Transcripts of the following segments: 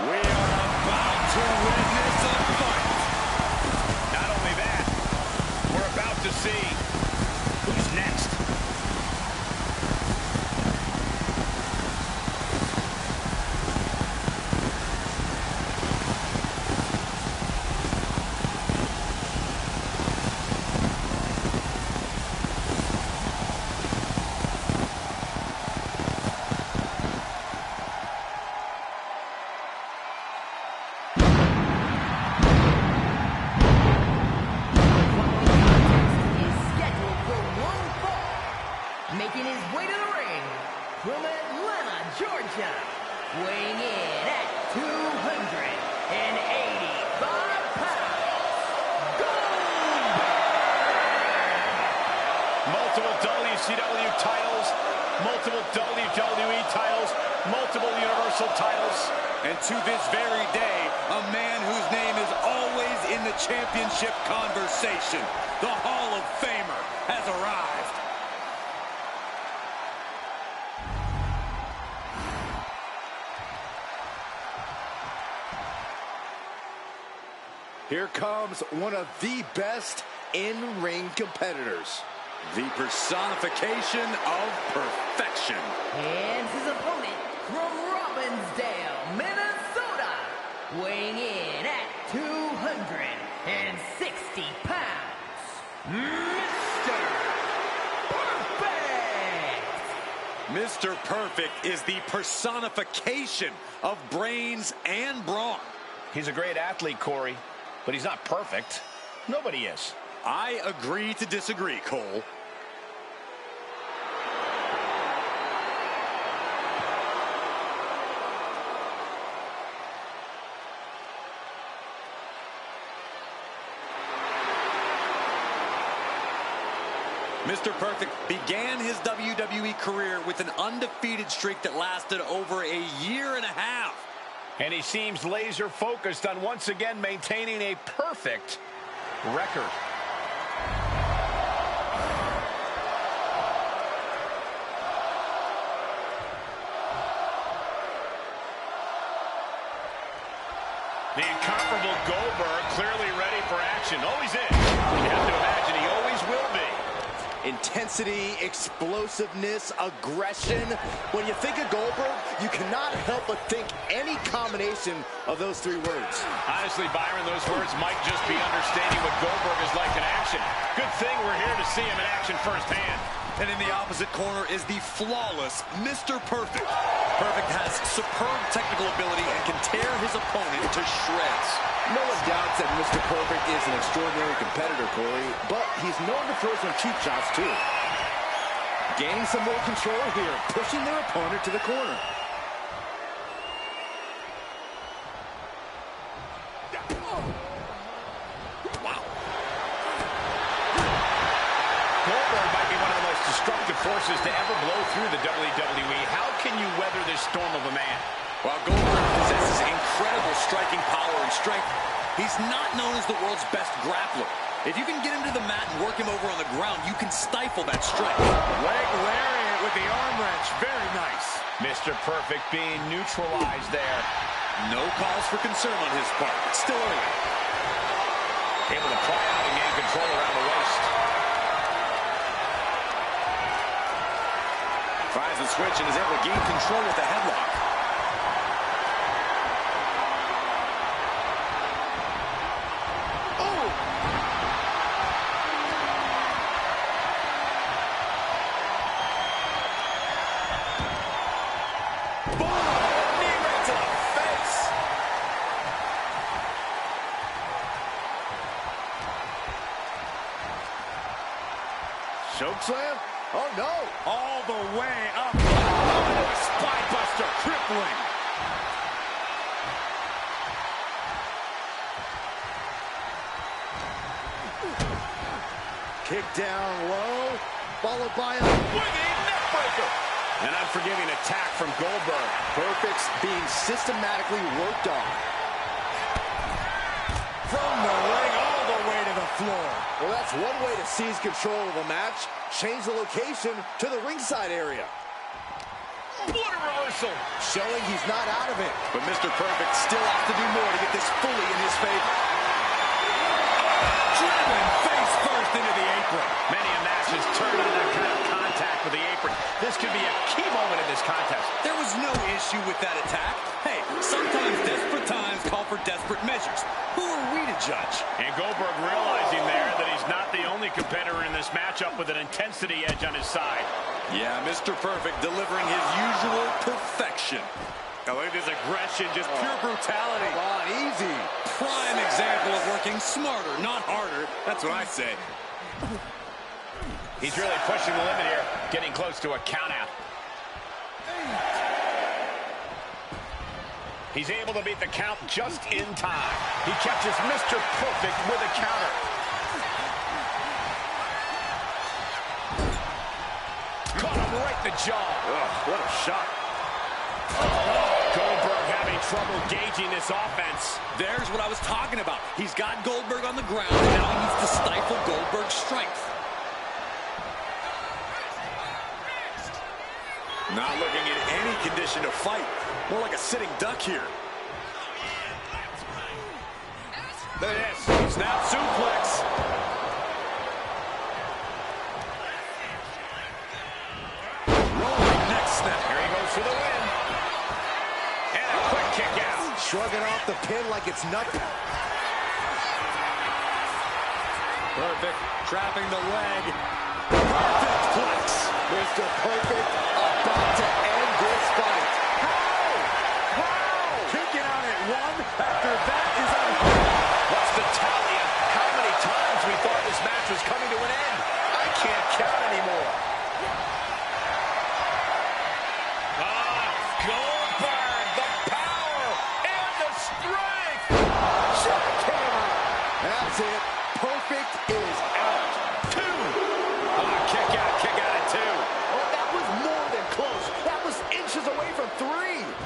We are about to witness a fight. Not only that, we're about to see who's next. Making his way to the ring from Atlanta, Georgia, weighing in at 285 pounds, Goldberg! Multiple WCW titles, multiple WWE titles, multiple Universal titles. And to this very day, a man whose name is always in the championship conversation, the Hall of Famer, has arrived. Here comes one of the best in-ring competitors. The personification of perfection. And his opponent from Robbinsdale, Minnesota, weighing in at 260 pounds, Mr. Perfect! Mr. Perfect is the personification of brains and brawn. He's a great athlete, Corey. But he's not perfect. Nobody is. I agree to disagree, Cole. Mr. Perfect began his WWE career with an undefeated streak that lasted over a year and a half. And he seems laser focused on once again maintaining a perfect record. The incomparable Goldberg clearly ready for action. Always is. You have to imagine he always will be. Intensity, explosiveness, aggression. When you think of Goldberg, you cannot help but think any combination of those three words. Honestly, Byron, those words might just be understanding what Goldberg is like in action. Good thing we're here to see him in action firsthand. And in the opposite corner is the flawless Mr. Perfect. Perfect has superb technical ability and can tear his opponent to shreds. No one doubts that Mr. Perfect is an extraordinary competitor, Corey, but he's known to throw some cheap shots, too. Gaining some more control here, pushing their opponent to the corner. Wow. Goldberg might be one of the most destructive forces to ever blow through the WWE. How can you weather this storm of a man? While Goldberg possesses incredible striking power and strength, he's not known as the world's best grappler. If you can get him to the mat and work him over on the ground, you can stifle that strength. Leg lariat with the arm wrench. Very nice. Mr. Perfect being neutralized there. No cause for concern on his part. It's still early. Able to pry out and gain control around the waist. Tries the switch and is able to gain control with the headlock. Chokeslam? Oh, no. All the way up. Oh, spine buster, crippling. Kick down low, followed by a Swinging neckbreaker. An unforgiving attack from Goldberg. Perfect's being systematically worked on. From the ring all the way to the floor. Well, that's one way to seize control of a match. Change the location to the ringside area. What a reversal. Showing he's not out of it. But Mr. Perfect still has to do more to get this fully in his favor. Driven face first into the apron. Many a match has turned on that kind of contact with the apron. This could be a key moment in this contest. There was no issue with that attack. Hey, sometimes desperate times call for desperate measures. Who are we to judge? And Goldberg realizing there that he's not the only competitor in this matchup with an intensity edge on his side. Yeah, Mr. Perfect delivering his usual perfection. Oh, look at his aggression, just pure brutality. Come on, easy. Prime example of working smarter, not harder. That's what I say. He's really pushing the limit here, getting close to a countout. He's able to beat the count just in time. He catches Mr. Perfect with a counter. Caught him right in the jaw. Ugh, what a shot. Goldberg having trouble gauging this offense. There's what I was talking about. He's got Goldberg on the ground, and now he needs to stifle Goldberg's strength. Not looking in any condition to fight. More like a sitting duck here. Look at this. Snap suplex. Rolling neck snap. Here he goes for the win. And a quick kick out. Shrugging off the pin like it's nothing. Perfect, trapping the leg. Perfect flex. Mr. Perfect about to end this fight. How? Kicking out at one after that is unheard of. What's the tally of how many times we thought this match was coming to an end? I can't count anymore. Goldberg, the power and the strength. Jackhammer. That's it. Perfect is out. Two. Kick out at two. Oh, that was more than close. That was inches away from 3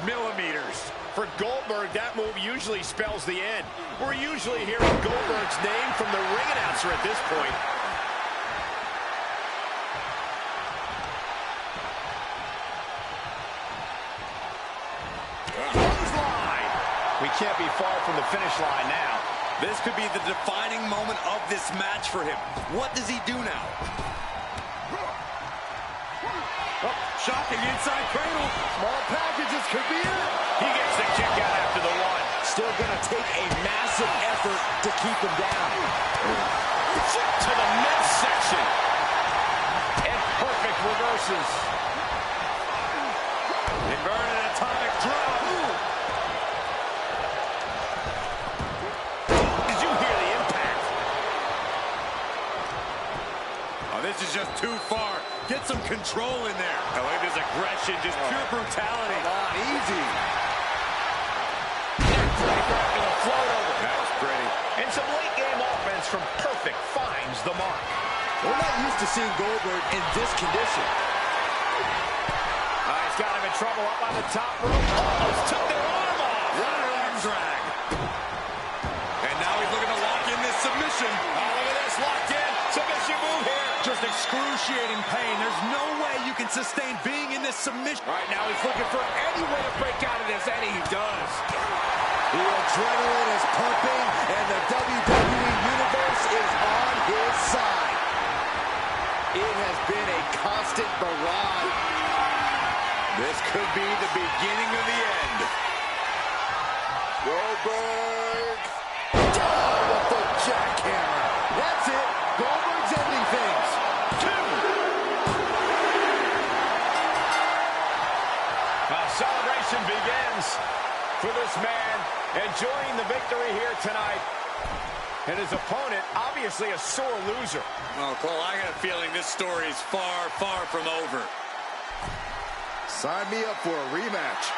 millimeters. For Goldberg, that move usually spells the end. We're usually hearing Goldberg's name from the ring announcer at this point. Clothesline. We can't be far from the finish line now. This could be the defining moment of this match for him. What does he do now? Oh, shocking inside cradle. Small packages could be it. He gets the kick out after the one. Still going to take a massive effort to keep him down. Foot to the midsection. And Perfect reverses. Inverted atomic drop. Did you hear the impact? Oh, this is just too far. Get some control in there. I like this aggression, just pure brutality. Come on, easy. Neckbreaker after the float over. That was pretty. And some late game offense from Perfect finds the mark. We're not used to seeing Goldberg in this condition. He's got him in trouble up on the top rope. Almost took their arm off. Running arm drag. And now he's looking to lock in this submission. Oh, look at this, locked in. Submission move here. Just excruciating pain. There's no way you can sustain being in this submission. All right, now he's looking for any way to break out of this, and he does. The adrenaline is pumping, and the WWE Universe is on his side. It has been a constant barrage. This could be the beginning of the end. Goldberg down with the jackhammer. That's it. Goldberg's ending things. 2. Celebration begins for this man enjoying the victory here tonight. And his opponent, obviously a sore loser. Oh, Cole, I got a feeling this story is far, far from over. Sign me up for a rematch.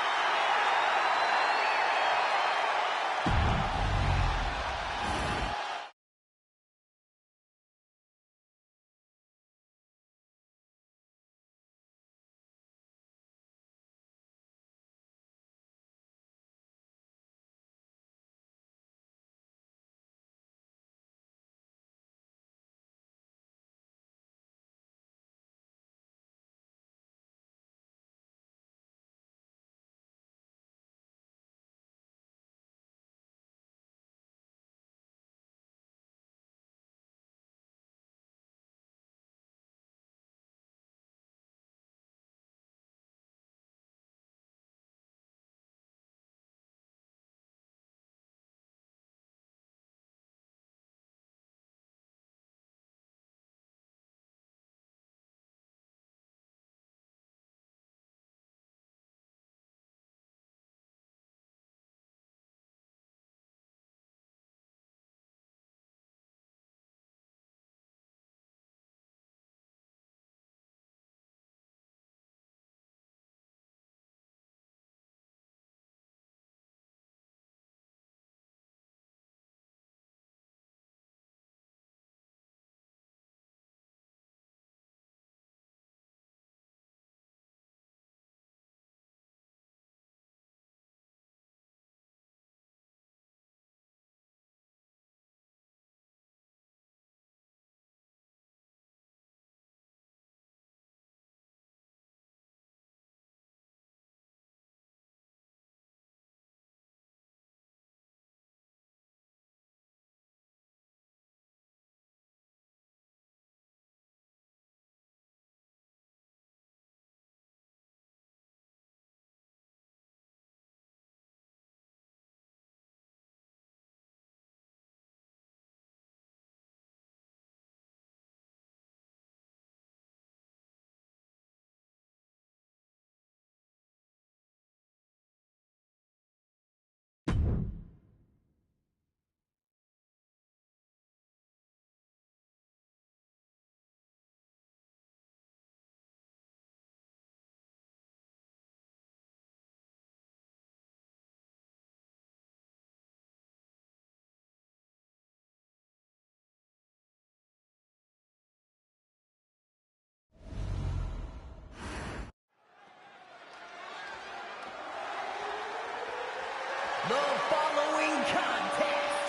The following contest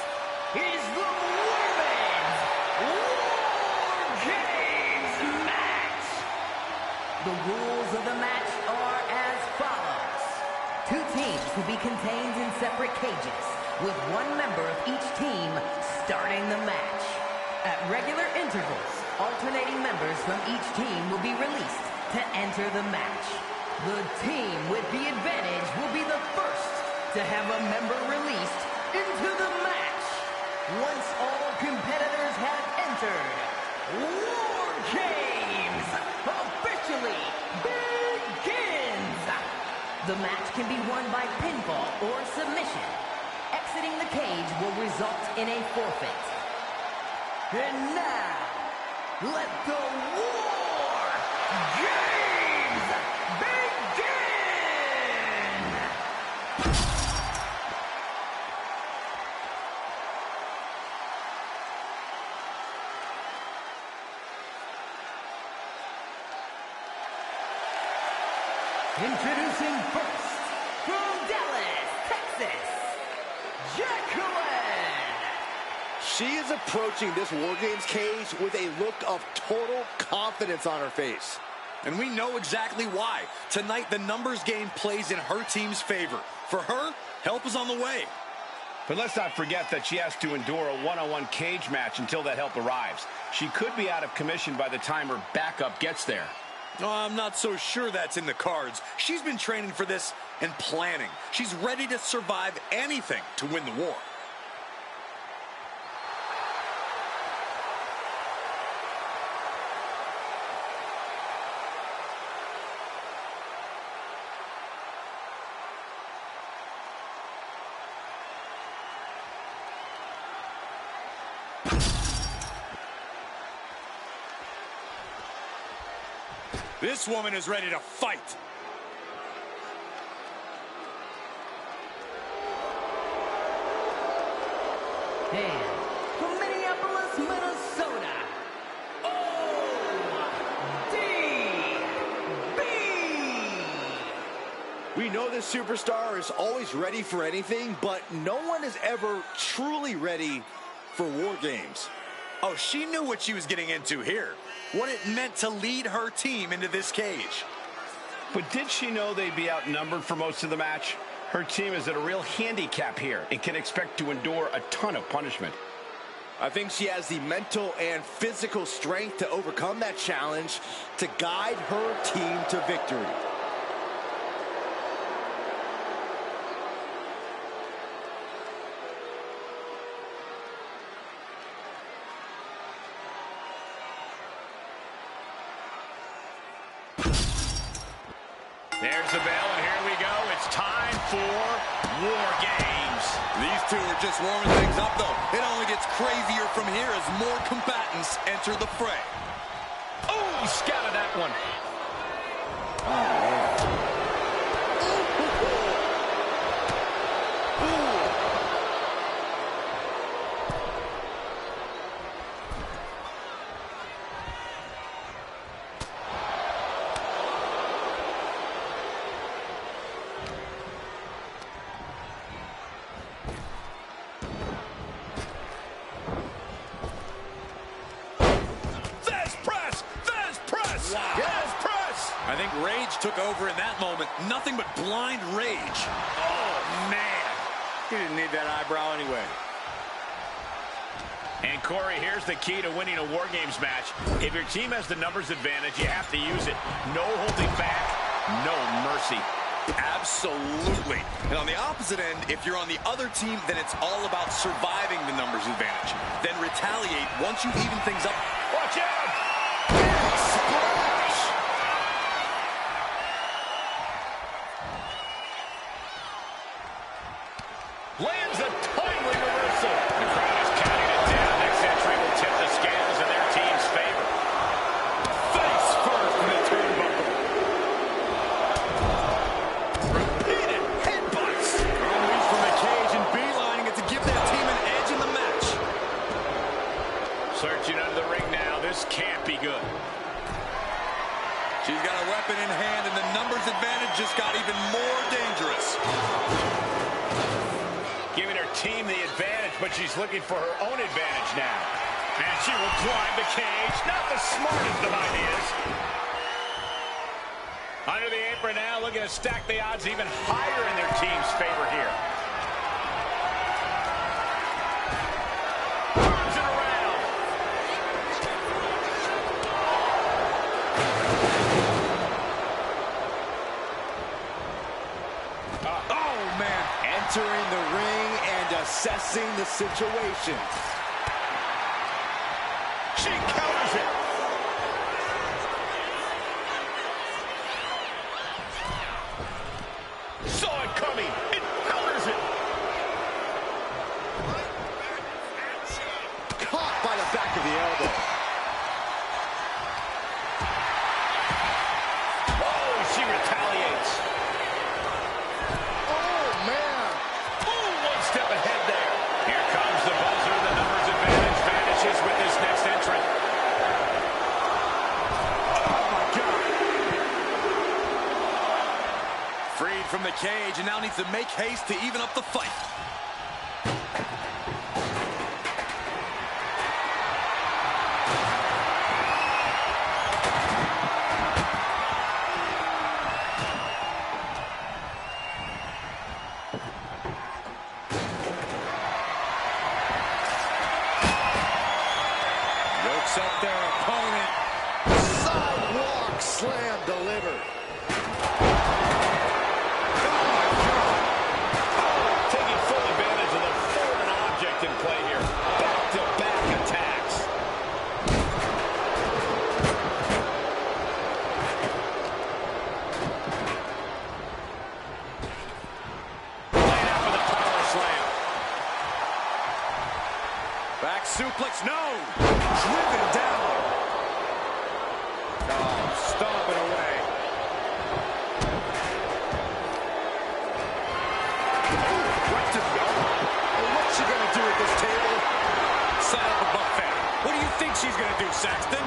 is the Women's War Games match. The rules of the match are as follows. 2 teams will be contained in separate cages, with 1 member of each team starting the match. At regular intervals, alternating members from each team will be released to enter the match. The team with the advantage will be the first to have a member released into the match. Once all competitors have entered, War Games officially begins! The match can be won by pinfall or submission. Exiting the cage will result in a forfeit. And now, let the War Games begin! Introducing first, from Dallas, Texas, Jacqueline! She is approaching this War Games cage with a look of total confidence on her face. And we know exactly why. Tonight, the numbers game plays in her team's favor. For her, help is on the way. But let's not forget that she has to endure a one-on-one cage match until that help arrives. She could be out of commission by the time her backup gets there. Oh, I'm not so sure that's in the cards. She's been training for this and planning. She's ready to survive anything to win the war. This woman is ready to fight. And from Minneapolis, Minnesota, ODB! We know this superstar is always ready for anything, but no one is ever truly ready for War Games. Oh, she knew what she was getting into here. What it meant to lead her team into this cage. But did she know they'd be outnumbered for most of the match? Her team is at a real handicap here and can expect to endure a ton of punishment. I think she has the mental and physical strength to overcome that challenge to guide her team to victory. There's the bell, and here we go. It's time for War Games. These two are just warming things up, though. It only gets crazier from here as more combatants enter the fray. Oh, he scouted that one. I think rage took over in that moment. Nothing but blind rage. Oh, man. He didn't need that eyebrow anyway. And Corey, here's the key to winning a War Games match. If your team has the numbers advantage, you have to use it. No holding back, no mercy. Absolutely. And on the opposite end, if you're on the other team, then it's all about surviving the numbers advantage. Then retaliate once you even things up. Watch out! Lands a timely reversal. The crowd is counting it down. Next entry will tip the scales in their team's favor. Face first in the turnbuckle. Repeated headbutts. Unleashed from the cage and beelining it to give their team an edge in the match. Searching under the ring now. This can't be good. She's got a weapon in hand, and the numbers advantage just got even more dangerous. team the advantage, but she's looking for her own advantage now. And she will climb the cage. Not the smartest of ideas. Under the apron now, looking to stack the odds even higher in their team's favor here. Turns it around. Oh, man. Entering the ring and assessing the situation. She counters it. Saw it coming. It counters it. Caught by the back of the elbow. Oh, she retaliates. Oh, man. Oh, one step ahead there. Here comes the buzzer. The numbers advantage vanishes with this next entrant. Oh, my God. Freed from the cage and now needs to make haste to even up the fight. Yokes up their opponent. Sidewalk slam delivered. Taking full advantage of the foreign object in play here. Back-to-back attacks. Laying out for the power slam. Back suplex, no! Driven down. Oh, stomping away. Right to the elbow. And what's she gonna do at this table? Set up a buffet. What do you think she's gonna do, Saxton?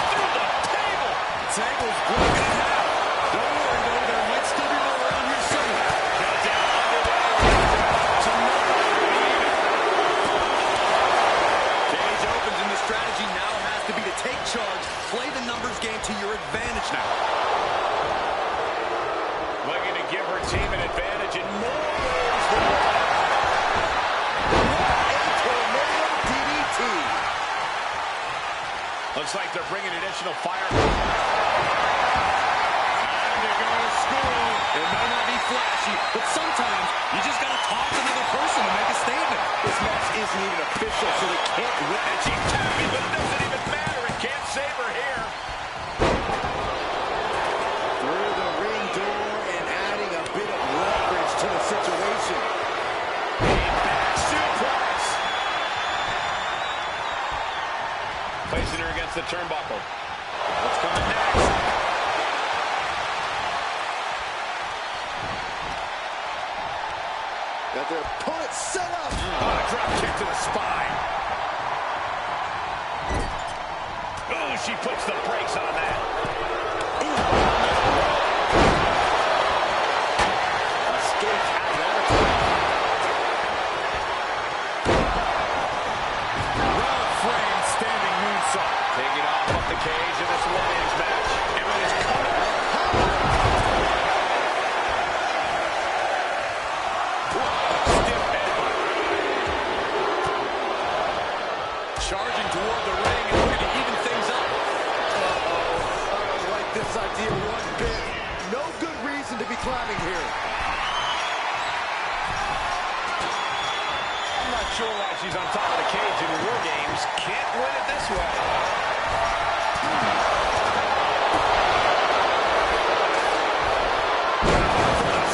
Through the table. Table's broken in half. Don't worry, though, there might still be more around here somewhere. Got down underway. Tomorrow will be even. Cage opens and the strategy now has to be to take charge, play the numbers game to your advantage now. Looking to give her team an advantage in more ways than one. A tornado DDT. Looks like they're bringing additional fire. Time to go to school. It may not be flashy, but sometimes you just gotta toss another person to make a statement. This match isn't even official, so they can't win. And she's tapping, but it doesn't even matter. It can't save her here. Through the ring door and adding a bit of leverage to the situation. Back suplex. Placing her against the turnbuckle. What's coming next? Got their opponent set up. Oh, a drop kick to the spine. Oh, she puts the brakes on that. Escaped out of that. Well framed standing moonsault. Taking off the cage in this women's match. And with his cover. Stiff headbutt. Charging toward the ring and looking to even things up. I don't like this idea one bit. No good reason to be climbing here. I'm not sure why she's on top of the cage in War Games. Can't win it this way.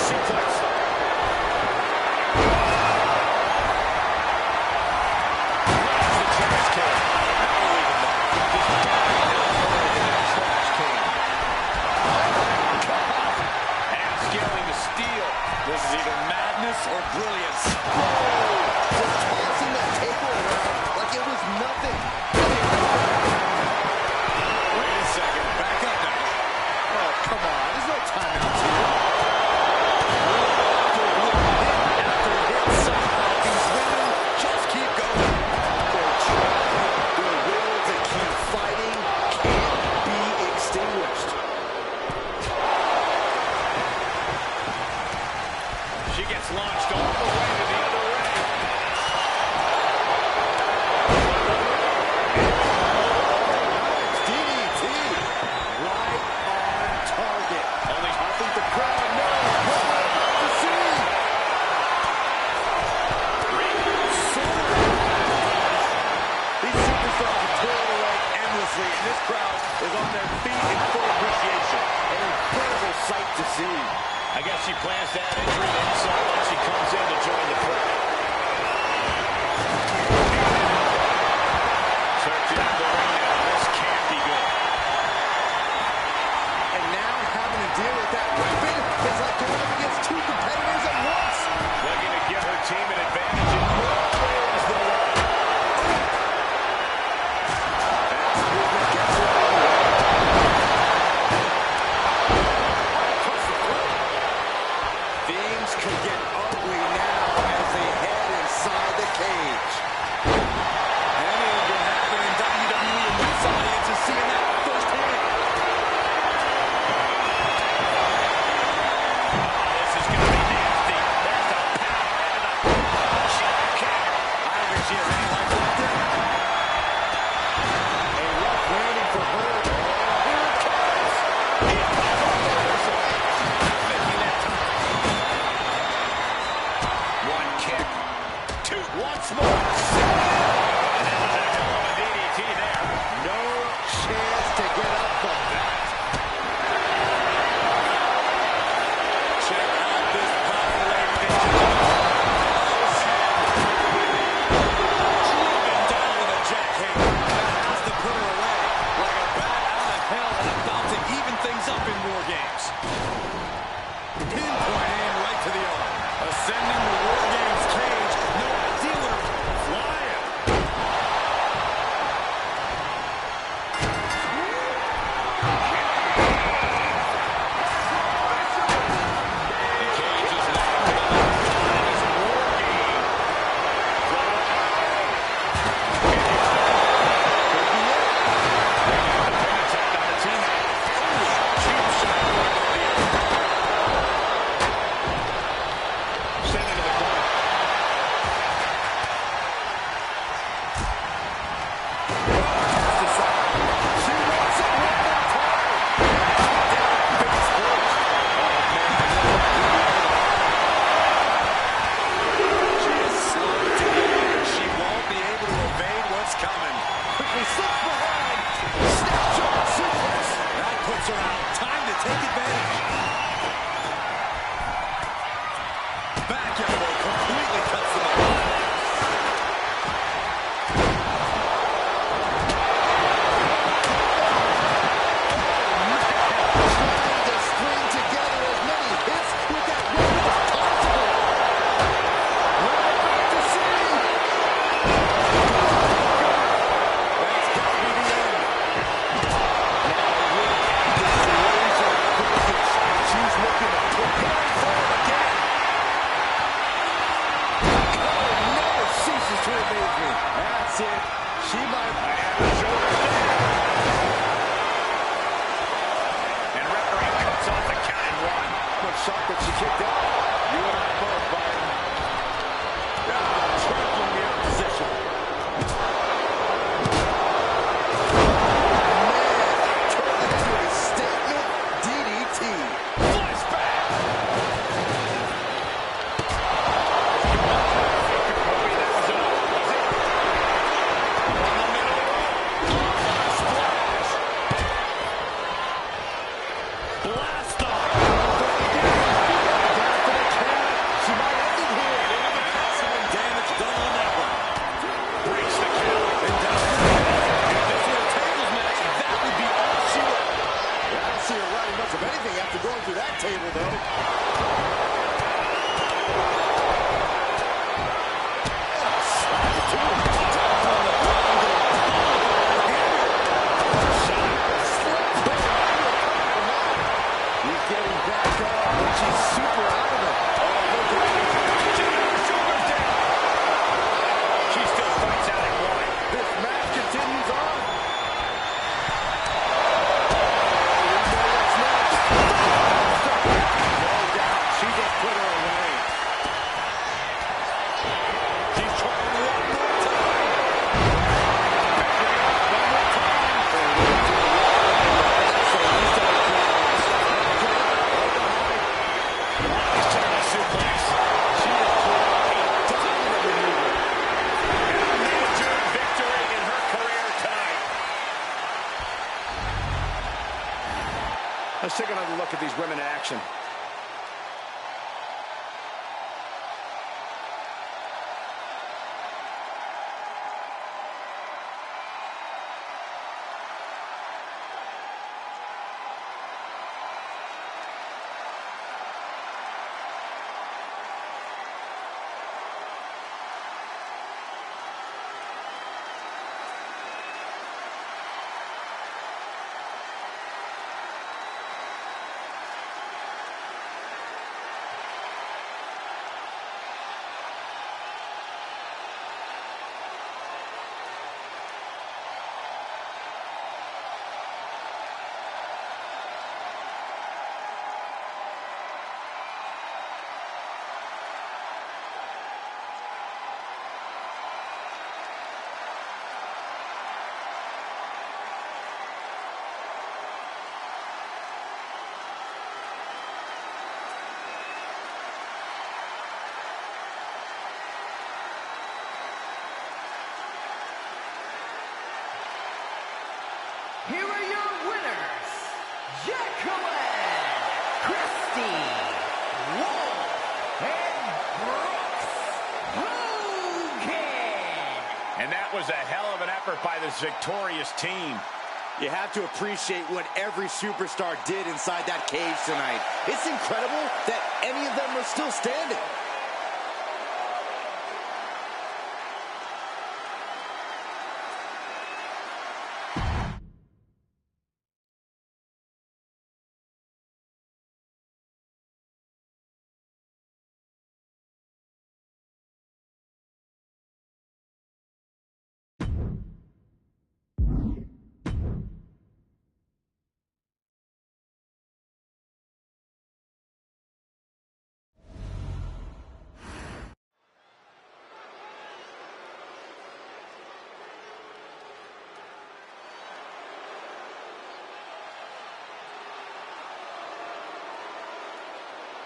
Suplex. The trash can. That'll leave a mark. Just diving down low into that trash can. And scaling the steel. This is either madness or brilliance. Just tossing that table around like it was nothing. is on their feet in full appreciation. An incredible sight to see. I guess she plans to add injury to insult when she comes in to join the fray. Searching the ring now. This can't be good. And now having to deal with that weapon is like going up against two competitors at once. Looking to give her team an advantage in more ways than one. Things could get ugly now as they head inside the cage. Anything can happen in WWE, and this audience is seeing that firsthand. This is going to be nasty. There's a power into the shot kick. I don't think she has any life left in her. A rough landing for her. Here it comes. Making that time. One kick. Two. Once more. And that was a hell of a DDT there. No chance to get up from that. Check out this power, ladies and gentlemen. Driven down with a jackhammer. That has to put her away. Like a bat out of hell and about to even things up in War Games. Pinpoint aim right to the arm. Ascending the War Games cage. No idea what her flying. The cage is now in this war game. Attack on the teammate. Cheap shot right over the arm. Send it to the corner. She wants it one more time. She is slow to the edge. She won't be able to evade what's coming. Quickly slips behind. Snapshot suplex. That puts her out. Time to take advantage. Back elbow completely cuts them off. Trying to string together as many hits with that weapon as possible. Right back to see. That's got to be the end. Now look at this laser focus. She's looking to prepare for it again. Color never ceases to amaze me. That's it. She might have the shoulders down. And referee cuts off the count and one. I'm shocked that she kicked out. You and I both, Byron. Trampling the opposition. Man, turned it into a statement DDT. Flies back. Kobe, that was enough. Was it? On the middle. Splash. Blast off. Down for the count. She might end it here. Maximum damage done on that one. Breaks the count. And down. If this were a tables match, that would be all she wrote. I don't see her writing much of anything after going through that table, though. Slap it to him. Down on the ground. Slips back. He's getting back up, but she's super out of it. Oh, look at her. She got her shoulders down. She still fights out at one. This match continues on. We know what's next. Let's take another look at these women in action. Here are your winners, Jacqueline, Christy, Wolf, and Brooks Hogan. And that was a hell of an effort by this victorious team. You have to appreciate what every superstar did inside that cage tonight. It's incredible that any of them are still standing.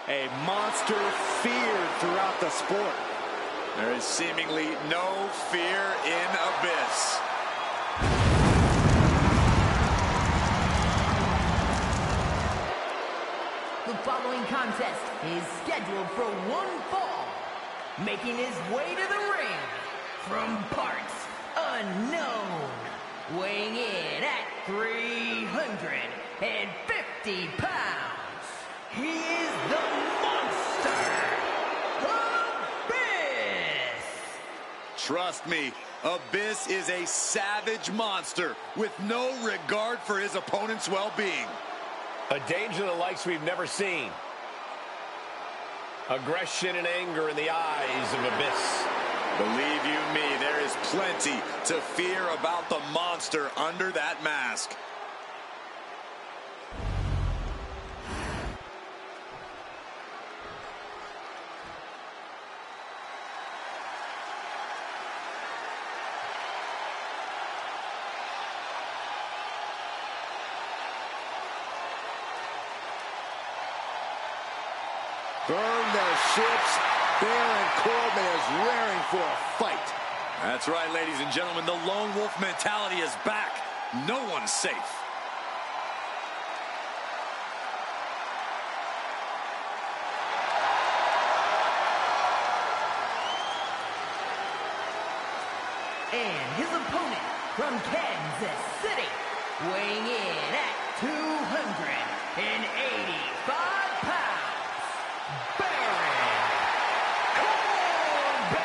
A monster feared throughout the sport. There is seemingly no fear in Abyss. The following contest is scheduled for one fall. Making his way to the ring from parts unknown. Weighing in at 350 pounds. He is the monster, Abyss! Trust me, Abyss is a savage monster with no regard for his opponent's well-being. A danger the likes we've never seen. Aggression and anger in the eyes of Abyss. Believe you me, there is plenty to fear about the monster under that mask. Burn the ships. Baron Corbin is raring for a fight. That's right, ladies and gentlemen. The lone wolf mentality is back. No one's safe. And his opponent from Kansas City, weighing in at 285 pounds, Baron Corbin!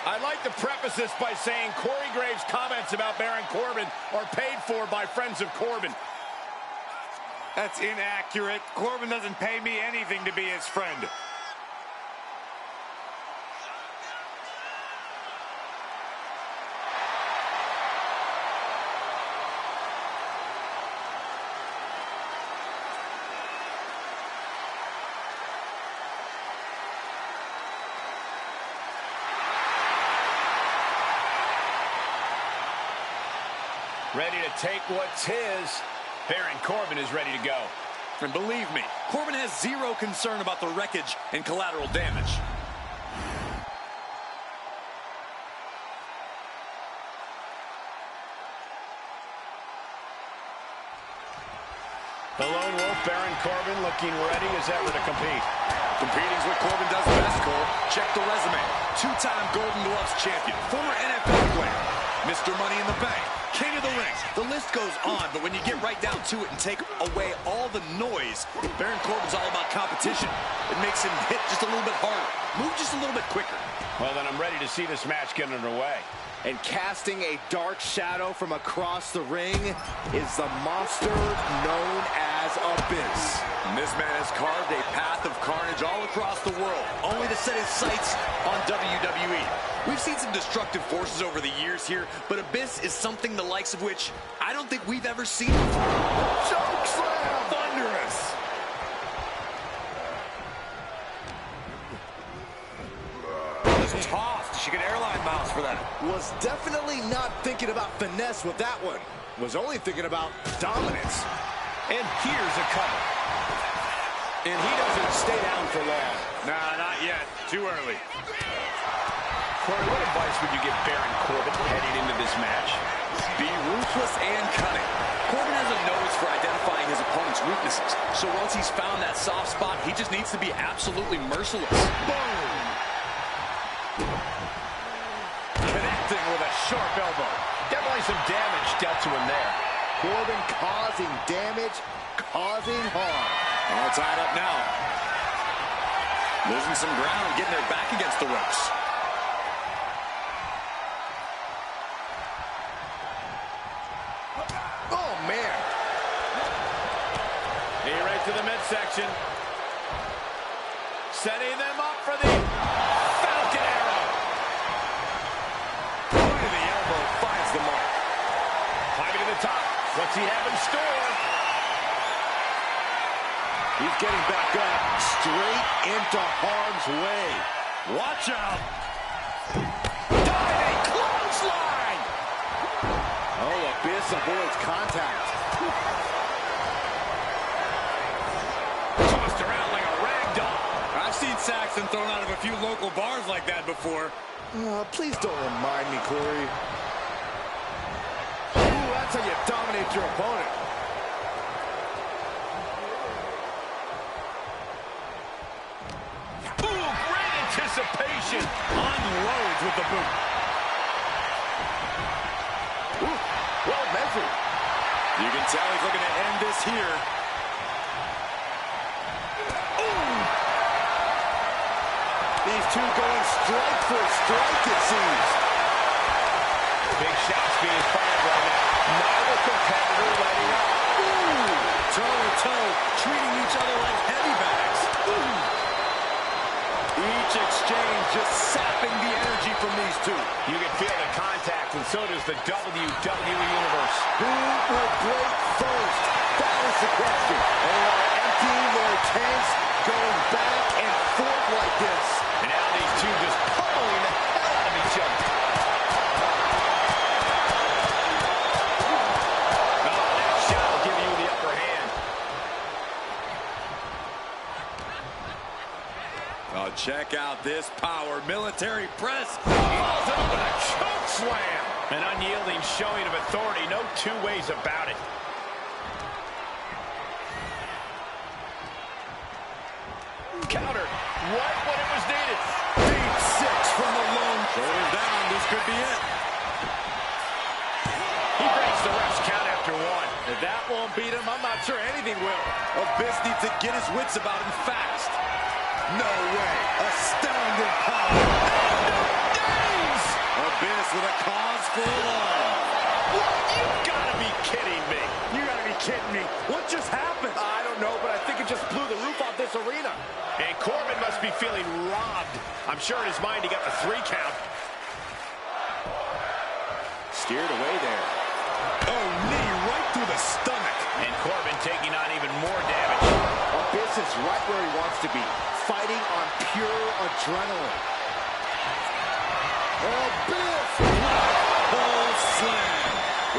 I'd like to preface this by saying Corey Graves' comments about Baron Corbin are paid for by friends of Corbin. That's inaccurate. Corbin doesn't pay me anything to be his friend. Ready to take what's his. Baron Corbin is ready to go. And believe me, Corbin has zero concern about the wreckage and collateral damage. The lone wolf, Baron Corbin, looking ready as ever to compete. Competing's what Corbin does best, Cole. Check the resume. Two-time Golden Gloves champion, former NFL player, Mr. Money in the Bank, King of the Ring. The list goes on, but when you get right down to it and take away all the noise, Baron Corbin's all about competition. It makes him hit just a little bit harder, move just a little bit quicker. Well, then I'm ready to see this match get underway. And casting a dark shadow from across the ring is the monster known as Abyss. And this man has carved a path of carnage all across the world, only to set his sights on WWE. We've seen some destructive forces over the years here, but Abyss is something the likes of which I don't think we've ever seen before. Choke slam! Thunderous! Tossed. She could airline miles for that. Was definitely not thinking about finesse with that one. Was only thinking about dominance. And here's a cover. And he doesn't stay down for long. Nah, not yet. Too early. Corey, what advice would you give Baron Corbin heading into this match? Be ruthless and cunning. Corbin has a nose for identifying his opponent's weaknesses. So once he's found that soft spot, he just needs to be absolutely merciless. Boom! Connecting with a sharp elbow. Definitely some damage dealt to him there. Corbin causing damage, causing harm. All tied up now. Losing some ground, getting their back against the ropes. Oh, man. Knee right to the midsection. Setting them up for the Falcon Arrow. Point of the elbow finds the mark. Climbing to the top. What's he have in store? He's getting back up, straight into harm's way. Watch out. Diving clothesline. Oh, Abyss avoids contact. Tossed around like a rag doll. I've seen Saxton thrown out of a few local bars like that before. Please don't remind me, Corey. Ooh, that's how you dominate your opponent. Ooh, great anticipation. Unloads with the boot. Ooh, well measured. You can tell he's looking to end this here. These two going strike for strike, it seems. Big shots being fired right now. Neither competitor letting up. Toe-to-toe, treating each other like heavy bags. Each exchange just sapping the energy from these two. You can feel the contact, and so does the WWE Universe. Who will break first? That is the question. They are emptying their tanks, going back and forth like this. And now these two just pummeling the hell out of each other. Oh, that shot will give you the upper hand. Oh, check out this power. Military press. Falls it up with a choke slam. An unyielding showing of authority. No two ways about it. Countered right when it was needed. Deep six from the lone. Shoulders down. This could be it. He breaks the ref's count after one. If that won't beat him, I'm not sure anything will. Abyss needs to get his wits about him fast. No way. Astounding power. Days! Abyss with a cause for alarm. What? You gotta be kidding me. You gotta be kidding me. What just happened? I don't know, but I think it just blew the roof off this arena. And Corbin must be feeling robbed. I'm sure in his mind he got the 3 count. Steered away there. Oh, knee right through the stomach. And Corbin taking on even more damage. Abyss is right where he wants to be, fighting on pure adrenaline. Abyss! Full slam.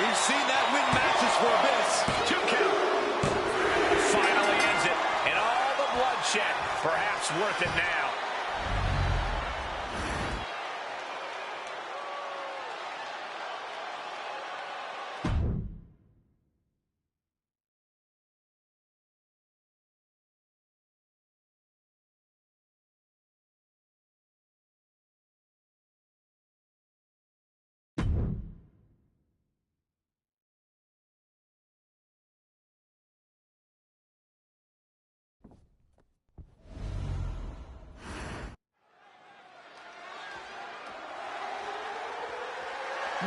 We've seen that win matches for Abyss. 2 count. Finally ends it. And all the bloodshed, perhaps worth it now.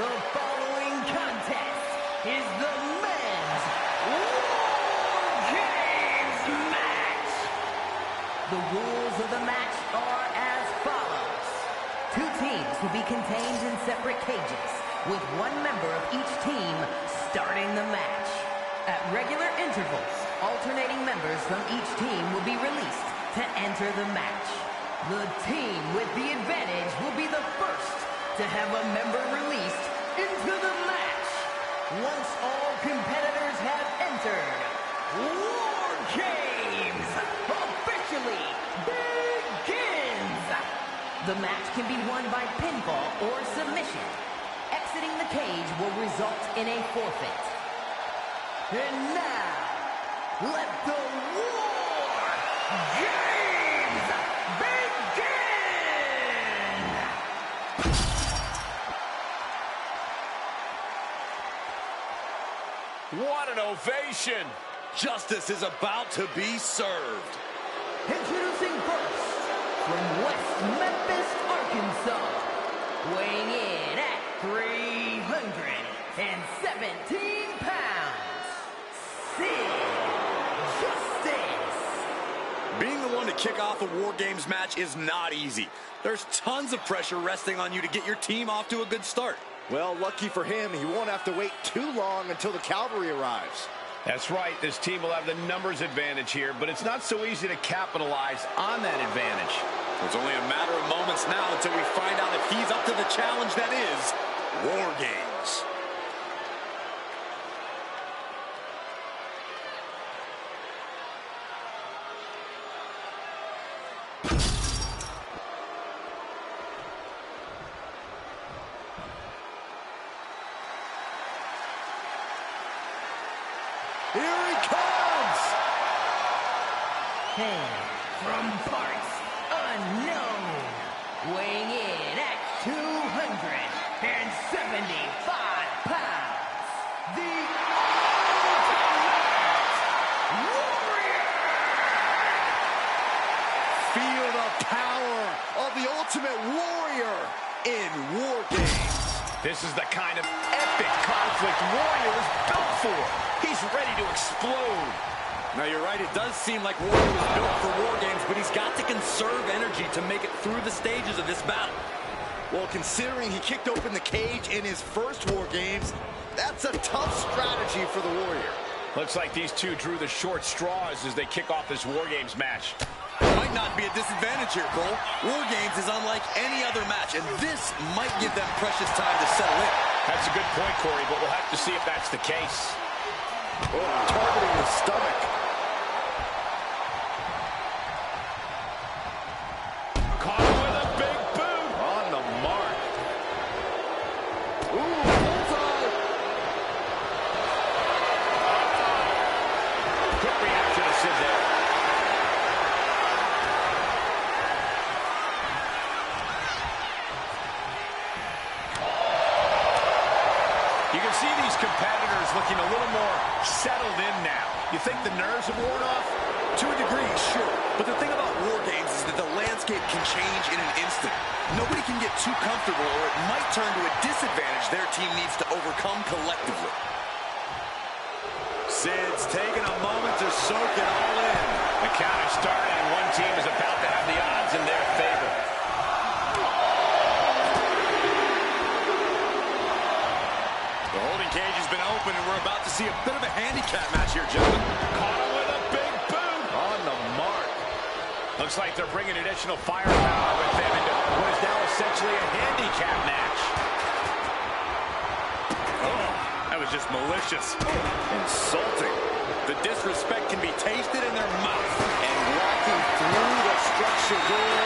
The following contest is the men's War Games match. The rules of the match are as follows. 2 teams will be contained in separate cages, with 1 member of each team starting the match. At regular intervals, alternating members from each team will be released to enter the match. The team with the advantage will be the first to have a member released into the match. Once all competitors have entered, War Games officially begins! The match can be won by pinfall or submission. Exiting the cage will result in a forfeit. And now, let the War Games begin! What an ovation! Justice is about to be served. Introducing first, from West Memphis, Arkansas, weighing in at 317 pounds, Justice. Being the one to kick off a War Games match is not easy. There's tons of pressure resting on you to get your team off to a good start. Well, lucky for him, he won't have to wait too long until the cavalry arrives. That's right. This team will have the numbers advantage here, but it's not so easy to capitalize on that advantage. It's only a matter of moments now until we find out if he's up to the challenge that is War Games. Here he comes! And from parts unknown, weighing in at 275 pounds, the Ultimate Warrior! Feel the power of the Ultimate Warrior in War Games. This is the kind of epic conflict Warrior was built for. He's ready to explode. Now, you're right, it does seem like Warrior was built for War Games, but he's got to conserve energy to make it through the stages of this battle. Well, considering he kicked open the cage in his first War Games, that's a tough strategy for the Warrior. Looks like these two drew the short straws as they kick off this War Games match. Might not be a disadvantage here, Cole. War Games is unlike any other match, and this might give them precious time to settle in. That's a good point, Corey, but we'll have to see if that's the case. Oh, targeting the stomach. Caught him with a big boot. On the mark. Ooh, bullseye. Quick reaction to Sid there. You can see these competitors looking a little more settled in now. You think the nerves have worn off? To a degree, sure. But the thing about War Games is that the landscape can change in an instant. Nobody can get too comfortable, or it might turn to a disadvantage their team needs to overcome collectively. Sid's taking a moment to soak it all in. The count is started, and one team is about to have the odds in their favor. The holding cage has been open, and we're about to see a bit of a handicap match here, gentlemen. Caught him with a big boot. On the mark. Looks like they're bringing additional firepower with them into what is now essentially a handicap match. Oh, that was just malicious. Insulting. The disrespect can be tasted in their mouth. And walking through the structure door,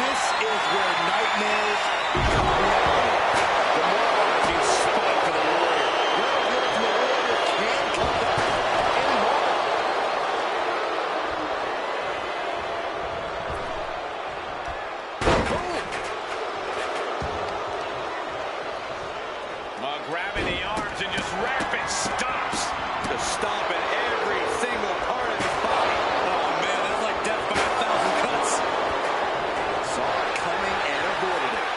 this is where nightmares become reality. Demoralizing spot for the Warrior. Well, the Ultimate Warrior can come back anymore. Grabbing the arms and just rapid stops. The stomp in every single part of his body. Oh, man, that's like death by 1,000 cuts. Saw it coming and avoided it.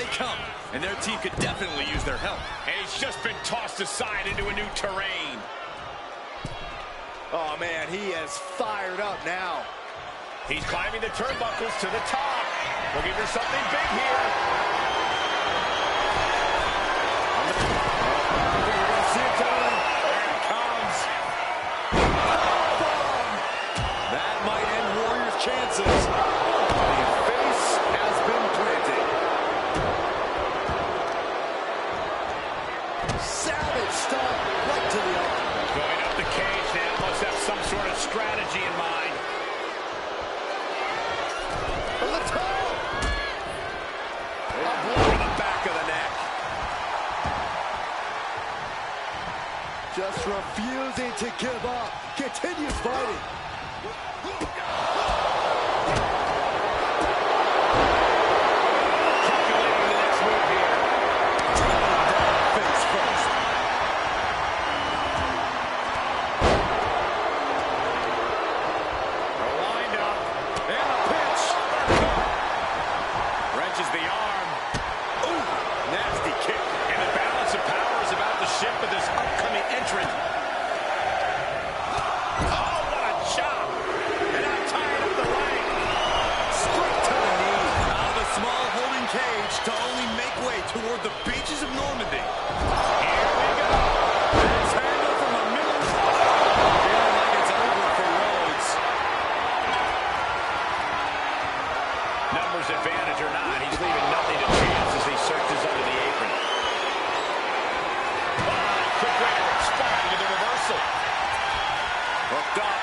they come, and their team could definitely use their help. And he's just been tossed aside into a new terrain. Oh, man, he is fired up now. He's climbing the turnbuckles to the top. Looking for something big here. We're going to see it coming. There it comes. That might end Warriors' chances. The face has been planted. Savage stop right to the arm. Going up the cage now. Must have some sort of strategy in mind. From the top. A blow to the back of the neck. Just refusing to give up. Continues fighting. Calculating the next move here. Face first. They're lined up. And a pitch. Wrenches the arm. Ooh, nasty kick. And the balance of power is about to shift with this upcoming entrant. Oh, what a chop. And now tying up the ring. Straight to the knee. Out of the small holding cage to only make way toward the beaches of Normandy. Here we go. It's handled from the middle. Feeling like it's over for Rhodes. Numbers advantage or not, he's leaving nothing to chance as he searches under the apron. Quick way to respond to the reversal. Hooked up.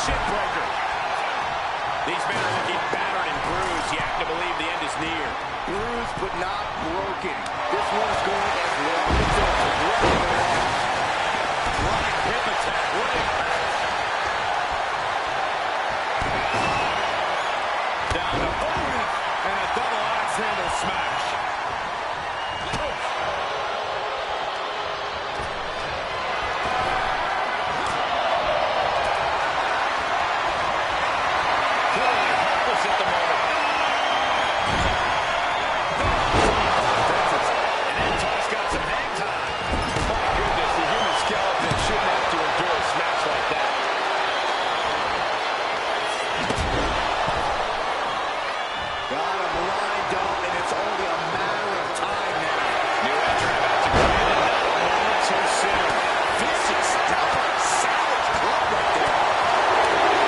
Shit breaker. These men are looking battered and bruised. You have to believe the end is near. Bruised but not broken. This one's going as long as it's Running hip attack. What impact. Down to Hogan. And a double axe handle smash. Clearly helpless at the moment. And then Toss got some hang time. My goodness, the human skeleton shouldn't have to endure a smash like that. got him lined up, and it's only a matter of time now. New entrant about to come in, and not a moment too soon. Vicious, downright savage club right there.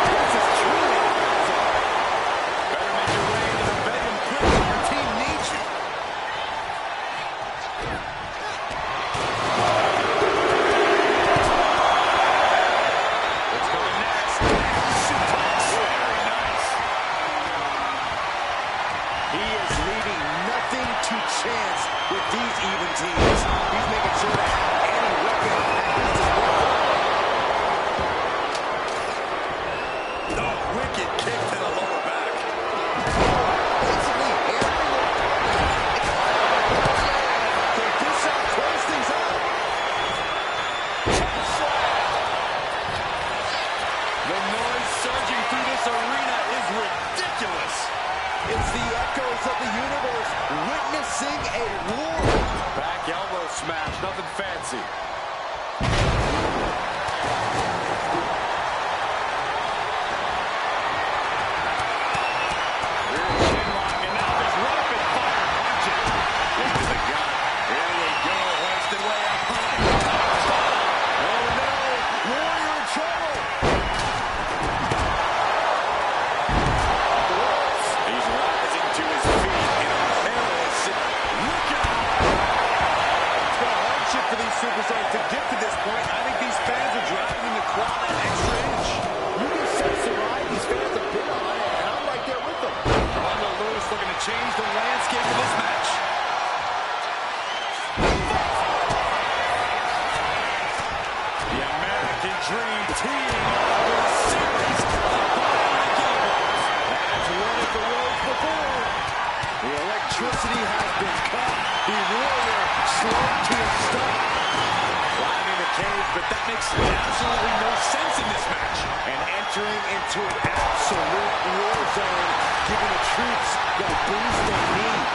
This is truly awesome. Better make your way into the bedroom quickly. Your team needs you. What's coming next? Suplex. Very nice. He is leaving nothing to chance with these even teams. He's making sure to have any weapon at his disposal. The wicked kick to the lower back. Basically hammering the Can Bishop close things out? The noise surging through this arena is ridiculous. It's the echoes of the universe witnessing a war. Back elbow smash, nothing fancy. Rear chin lock, and now there's rapid fire punches. Into the gut. Here we go, hoisted way up high. Oh no, Warrior in trouble. He's rising to his feet in a perilous. Look out! It's been a hardship for these superstars to get to this point. I think these fans are driving them to claw that extra inch. You can sense the ride these fans have been on, and I'm right there with them. Ronda Lewis looking to change the landscape of this match. The American Dream team with a series of bionic elbows. That's running the roads before. The electricity has been cut. The Warrior slowed to a stop. Climbing the cage, but that makes absolutely no sense in this match. And entering into an absolute war zone, giving the troops the boost they need.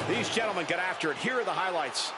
These gentlemen get after it. Here are the highlights.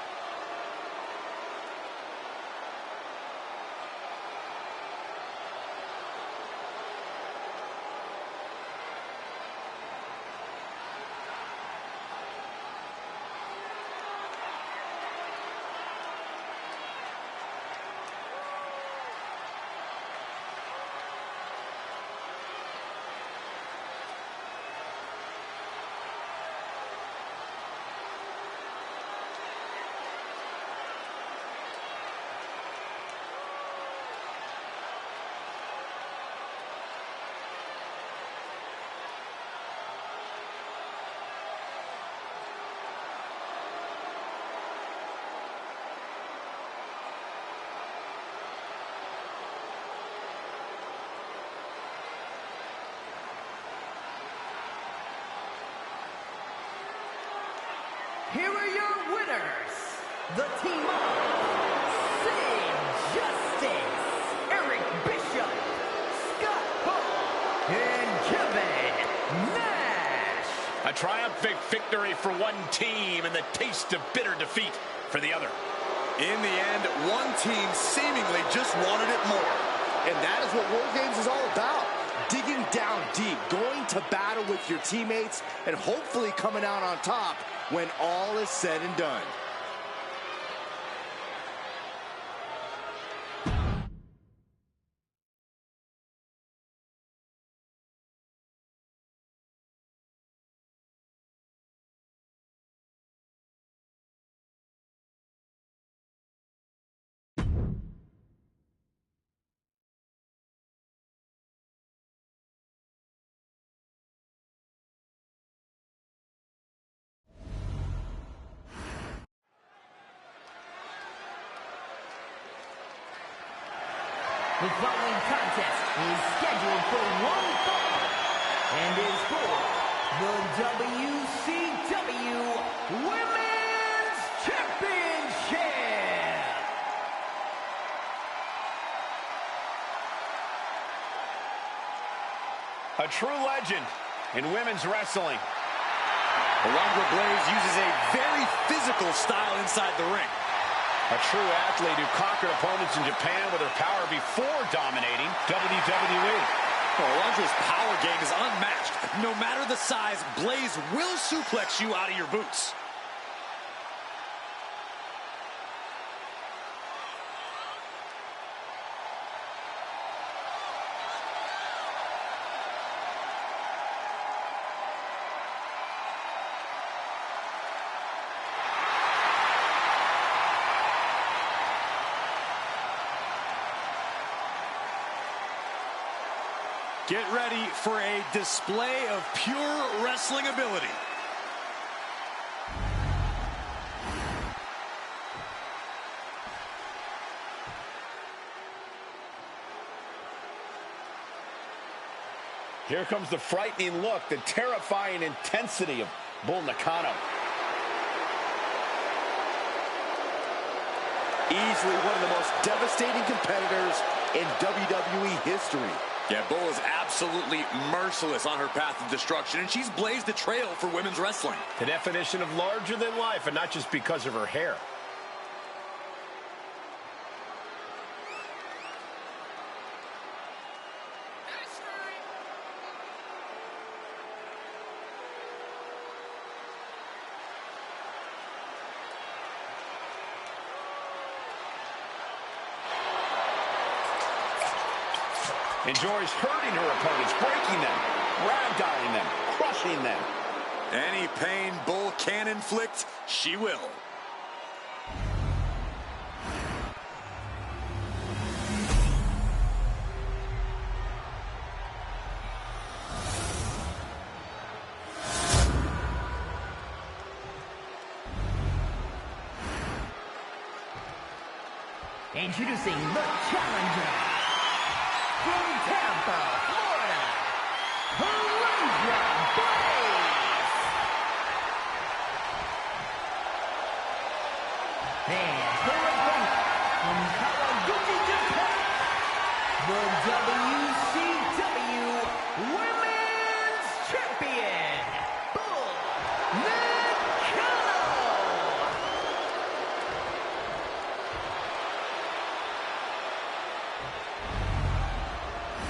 Here are your winners, the team of Sid Justice, Eric Bishop, Scott Hall, and Kevin Nash. A triumphant victory for one team and the taste of bitter defeat for the other. In the end, one team seemingly just wanted it more. And that is what War Games is all about. Digging down deep, going to battle with your teammates, and hopefully coming out on top when all is said and done. The following contest is scheduled for one fall and is for the WCW Women's Championship. A true legend in women's wrestling. Alundra Blaze uses a very physical style inside the ring. A true athlete who conquered opponents in Japan with her power before dominating WWE. Alundra's power game is unmatched. No matter the size, Blaze will suplex you out of your boots. Get ready for a display of pure wrestling ability. Here comes the frightening look, the terrifying intensity of Bull Nakano. Easily one of the most devastating competitors in WWE history. Yeah, Bull is absolutely merciless on her path of destruction, and she's blazed a trail for women's wrestling. The definition of larger than life, and not just because of her hair. Enjoys hurting her opponents, breaking them, ragdolling them, crushing them. Any pain Bull can inflict, she will. Introducing the challenger from Tampa, Florida, Alundra Blaze. And her opponent from Kawaguchi, Japan, the WCW Women's Champion, Bull Nakano.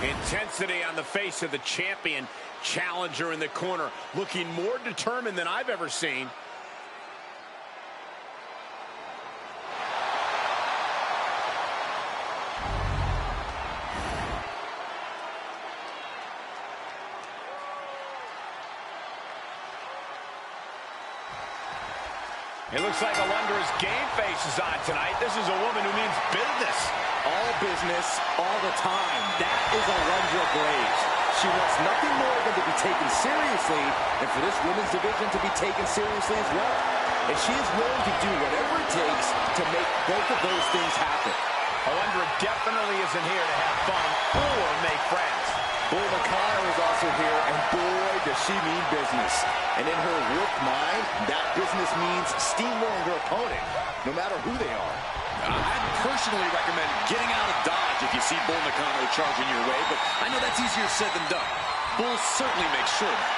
Intensity on the face of the champion. Challenger in the corner, looking more determined than I've ever seen. It looks like Alundra's game face is on tonight. This is a woman who means business. All business, all the time. That is Alundra Blaze. She wants nothing more than to be taken seriously, and for this women's division to be taken seriously as well. And she is willing to do whatever it takes to make both of those things happen. Alundra definitely isn't here to have fun or make friends. Bull Nakano is also here, and boy, does she mean business. And in her work mind, that business means steamrolling her opponent, no matter who they are. I'd personally recommend getting out of Dodge if you see Bull Nakano charging your way, but I know that's easier said than done. Bull certainly makes sure of that.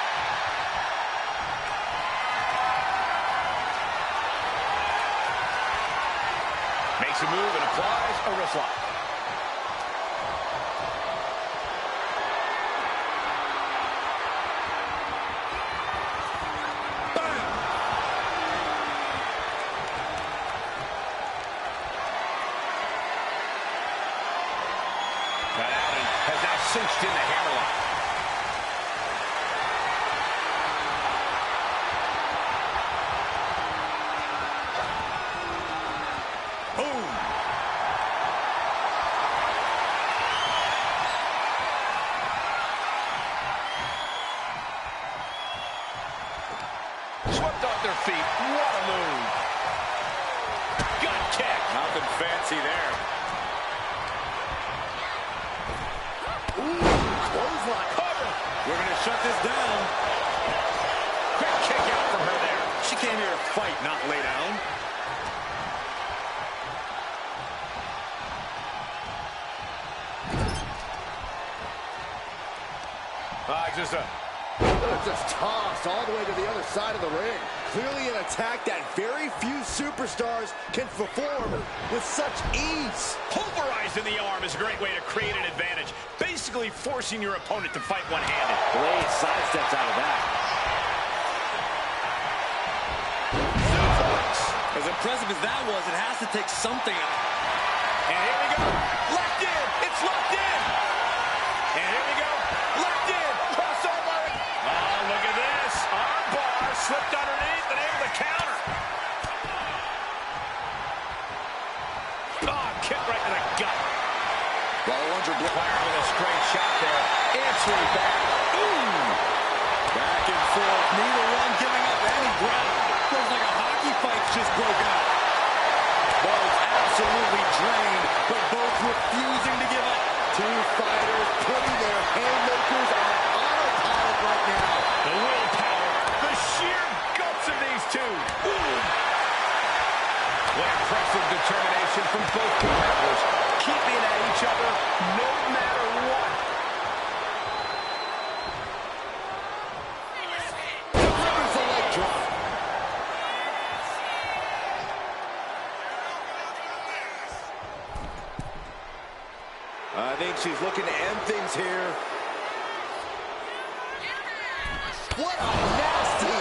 Makes a move and applies a wrist lock. Cinched in the hammerlock. Boom. Swept off their feet. What a move. Gut kick. Nothing fancy there. We're going to shut this down. Quick kick out from her there. She came here to fight, not lay down. Just tossed all the way to the other side of the ring. Clearly an attack that very few superstars can perform with such ease. Pulverizing the arm is a great way to create an advantage. Basically forcing your opponent to fight one-handed. Blaze sidesteps out of that. As impressive as that was, it has to take something out. And here we go. Locked in. It's locked in. And here we go. Locked in. Crossover. Oh, look at this. Arm bar slipped underneath and able to counter. Oh, kick right to the gut. Alundra Fire with a straight shot there. Answering back. Ooh. Back and forth. Neither one giving up any ground. Feels like a hockey fight just broke out. Both absolutely drained, but both refusing to give up. Two fighters putting their haymakers on autopilot right now. The willpower, the sheer guts of these two. Ooh. What impressive determination from both competitors, keeping at each other no matter what. Delivers a leg drop. I think she's looking to end things here. What a nasty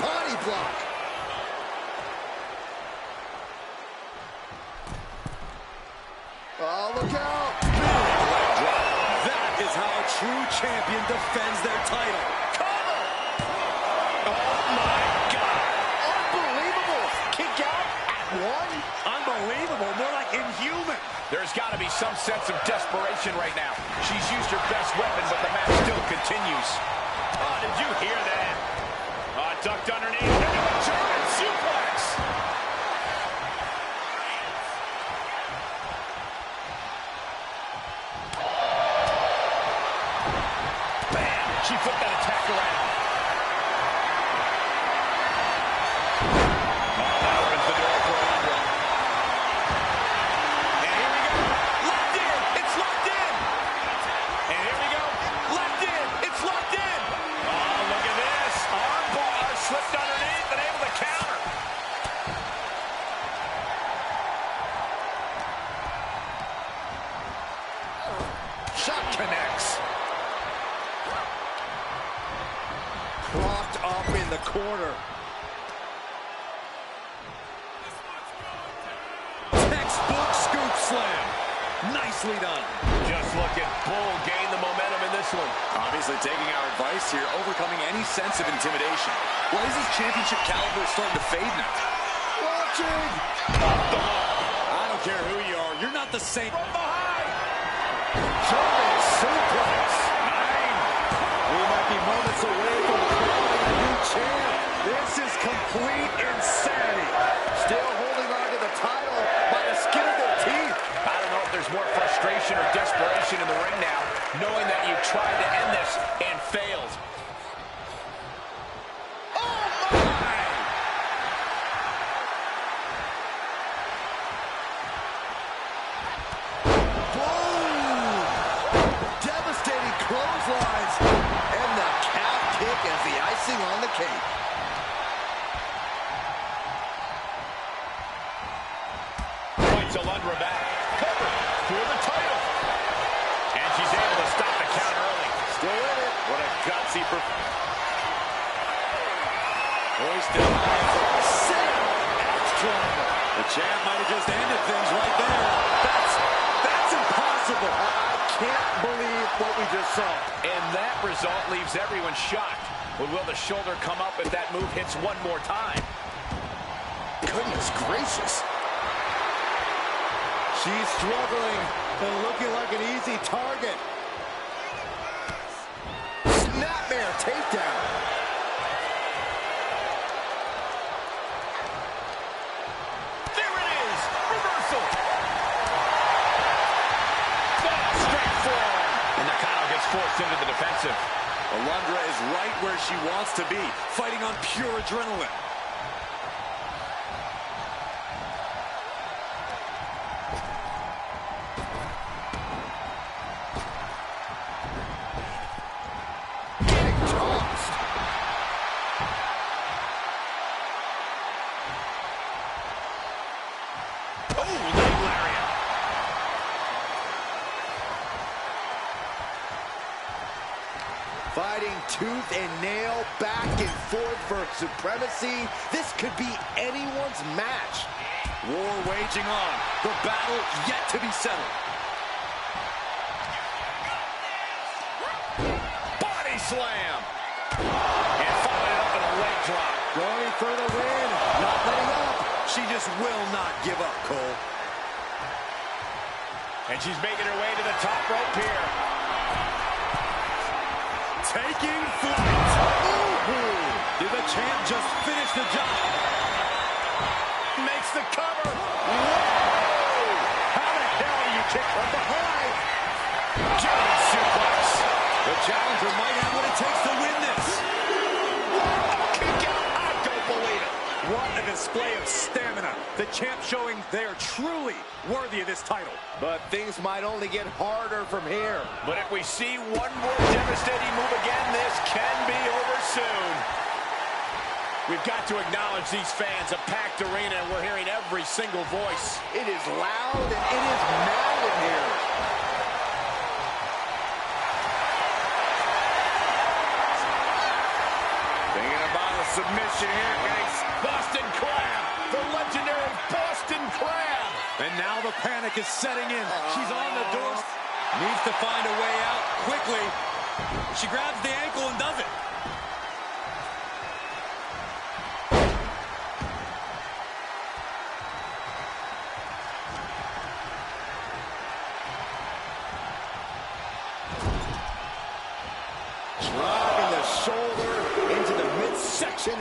body block. Oh, look out. That is how a true champion defends their title. Oh my God. Unbelievable. Kick out at one. Unbelievable, more like inhuman. There's got to be some sense of desperation right now. She's used her best weapon, but the match still continues. Oh, did you hear that? Oh, ducked underneath. German suplex. Bam! She flipped that attack around. Oh, that opens the door for Alundra. And here we go. Locked in. It's locked in. And here we go. Locked in. It's locked in. Oh, look at this. Arm bar slipped underneath. corner. Textbook scoop slam. Nicely done. Just look at Bull gain the momentum in this one. Obviously taking our advice here, overcoming any sense of intimidation. Well, his championship caliber is starting to fade now. Watching. I don't care who you are, you're not the same. From behind. German suplex. 9. We might be moments away from crowning a new champ. This is complete insanity. Still holding on to the title by the skin of their teeth. I don't know if there's more frustration or desperation in the ring now, knowing that you tried to end this and failed. Clotheslines, and the calf kick as the icing on the cake. Points Alundra back. Cover for the title. And she's able to stop the count early. Still in it. What a gutsy performance. Hoisted high for a extra. The champ might have just ended things right there. That's impossible. I can't believe what we just saw. And that result leaves everyone shocked. But will the shoulder come up if that move hits one more time? Goodness gracious. She's struggling and looking like an easy target. Snapmare takedown. There it is. Reversal. Straight forward. And Nakano gets forced into the defensive. Alundra is right where she wants to be, fighting on pure adrenaline. Fighting tooth and nail, back and forth for supremacy. This could be anyone's match. War waging on. The battle yet to be settled. Body slam. And followed it up in a leg drop. Going for the win. Not letting up. She just will not give up, Cole. And she's making her way to the top rope here. Taking flight. Did the champ just finish the job? Makes the cover. Whoa! How the hell do you kick from behind? German suplex. The challenger might have what it takes to win this. Kick out. I don't believe it. What a display of stamina. The champ showing they are truly worthy of this title. But things might only get harder from here. But if we see one more devastating move again, this can be over soon. We've got to acknowledge these fans, a packed arena, and we're hearing every single voice. It is loud and it is mad in here. Thinking about a submission here, guys. Boston Crab, the legendary Boston Crab. And now the panic is setting in. She's on the door. Needs to find a way out quickly. She grabs the ankle and does it. Driving the shoulder into the midsection.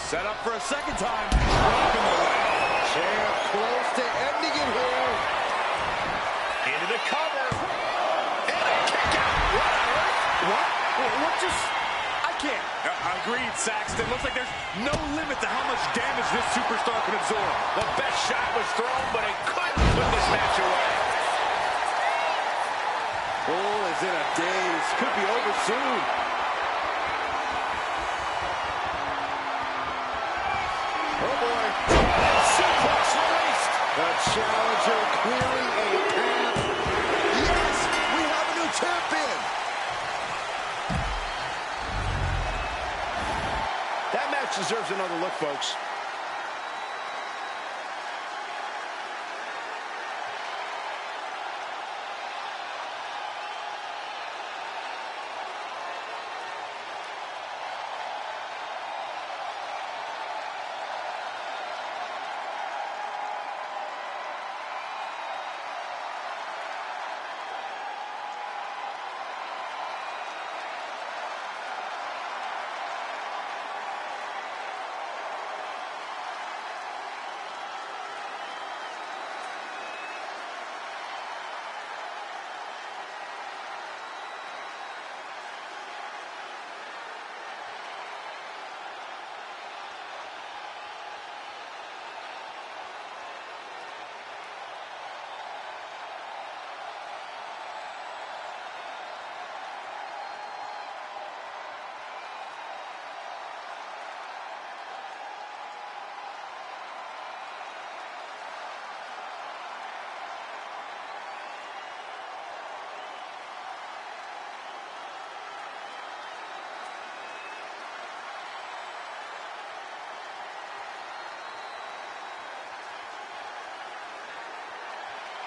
Set up for a second time. Dropping the leg. Champ close to ending it here. Into the cover. And a kick out. What on earth? What just... I can't. Agreed, Saxton. Looks like there's no limit to how much damage this superstar can absorb. The best shot was thrown, but it couldn't put this match away. Bull is in a daze. Could be over soon. Oh boy. Suplex released. The challenger clearing a path. Yes, we have a new That match deserves another look, folks.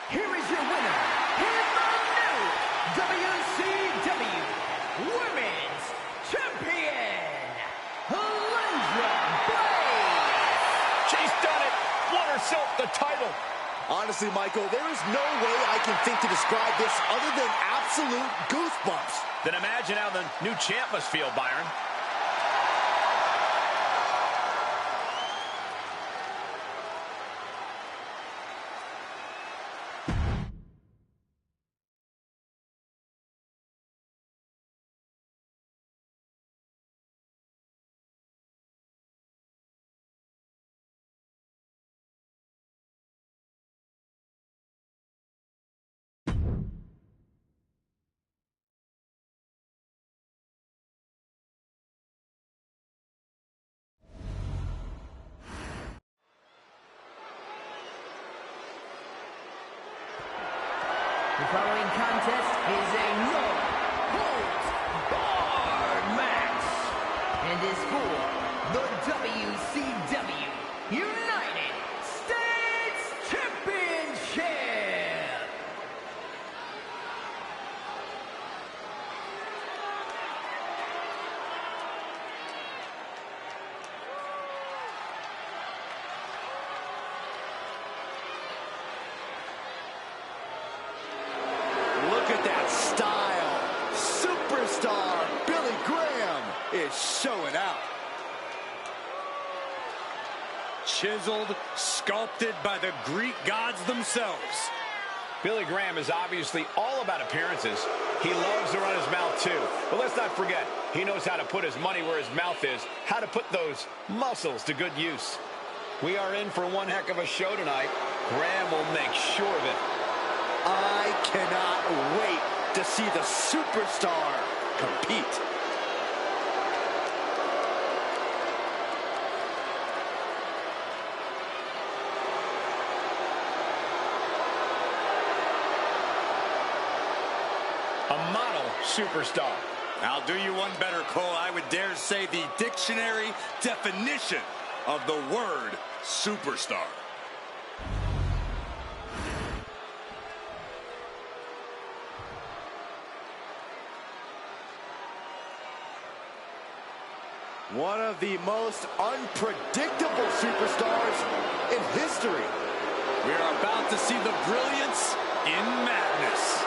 Here is your winner, here's the new WCW Women's Champion, Alundra Blaze. She's done it. Won herself the title. Honestly, Michael, there is no way I can think to describe this other than absolute goosebumps. Then imagine how the new champ must feel, Byron. The following contest is a no-holds-barred match and is for the WCW United States Championship. Look at that style. Superstar Billy Graham is showing out. Chiseled, sculpted by the Greek gods themselves. Billy Graham is obviously all about appearances. He loves to run his mouth too. But let's not forget, he knows how to put his money where his mouth is, how to put those muscles to good use. We are in for one heck of a show tonight. Graham will make sure of it. I cannot wait to see the superstar compete. A model superstar. I'll do you one better, Cole. I would dare say the dictionary definition of the word superstar. One of the most unpredictable superstars in history. We are about to see the brilliance in madness.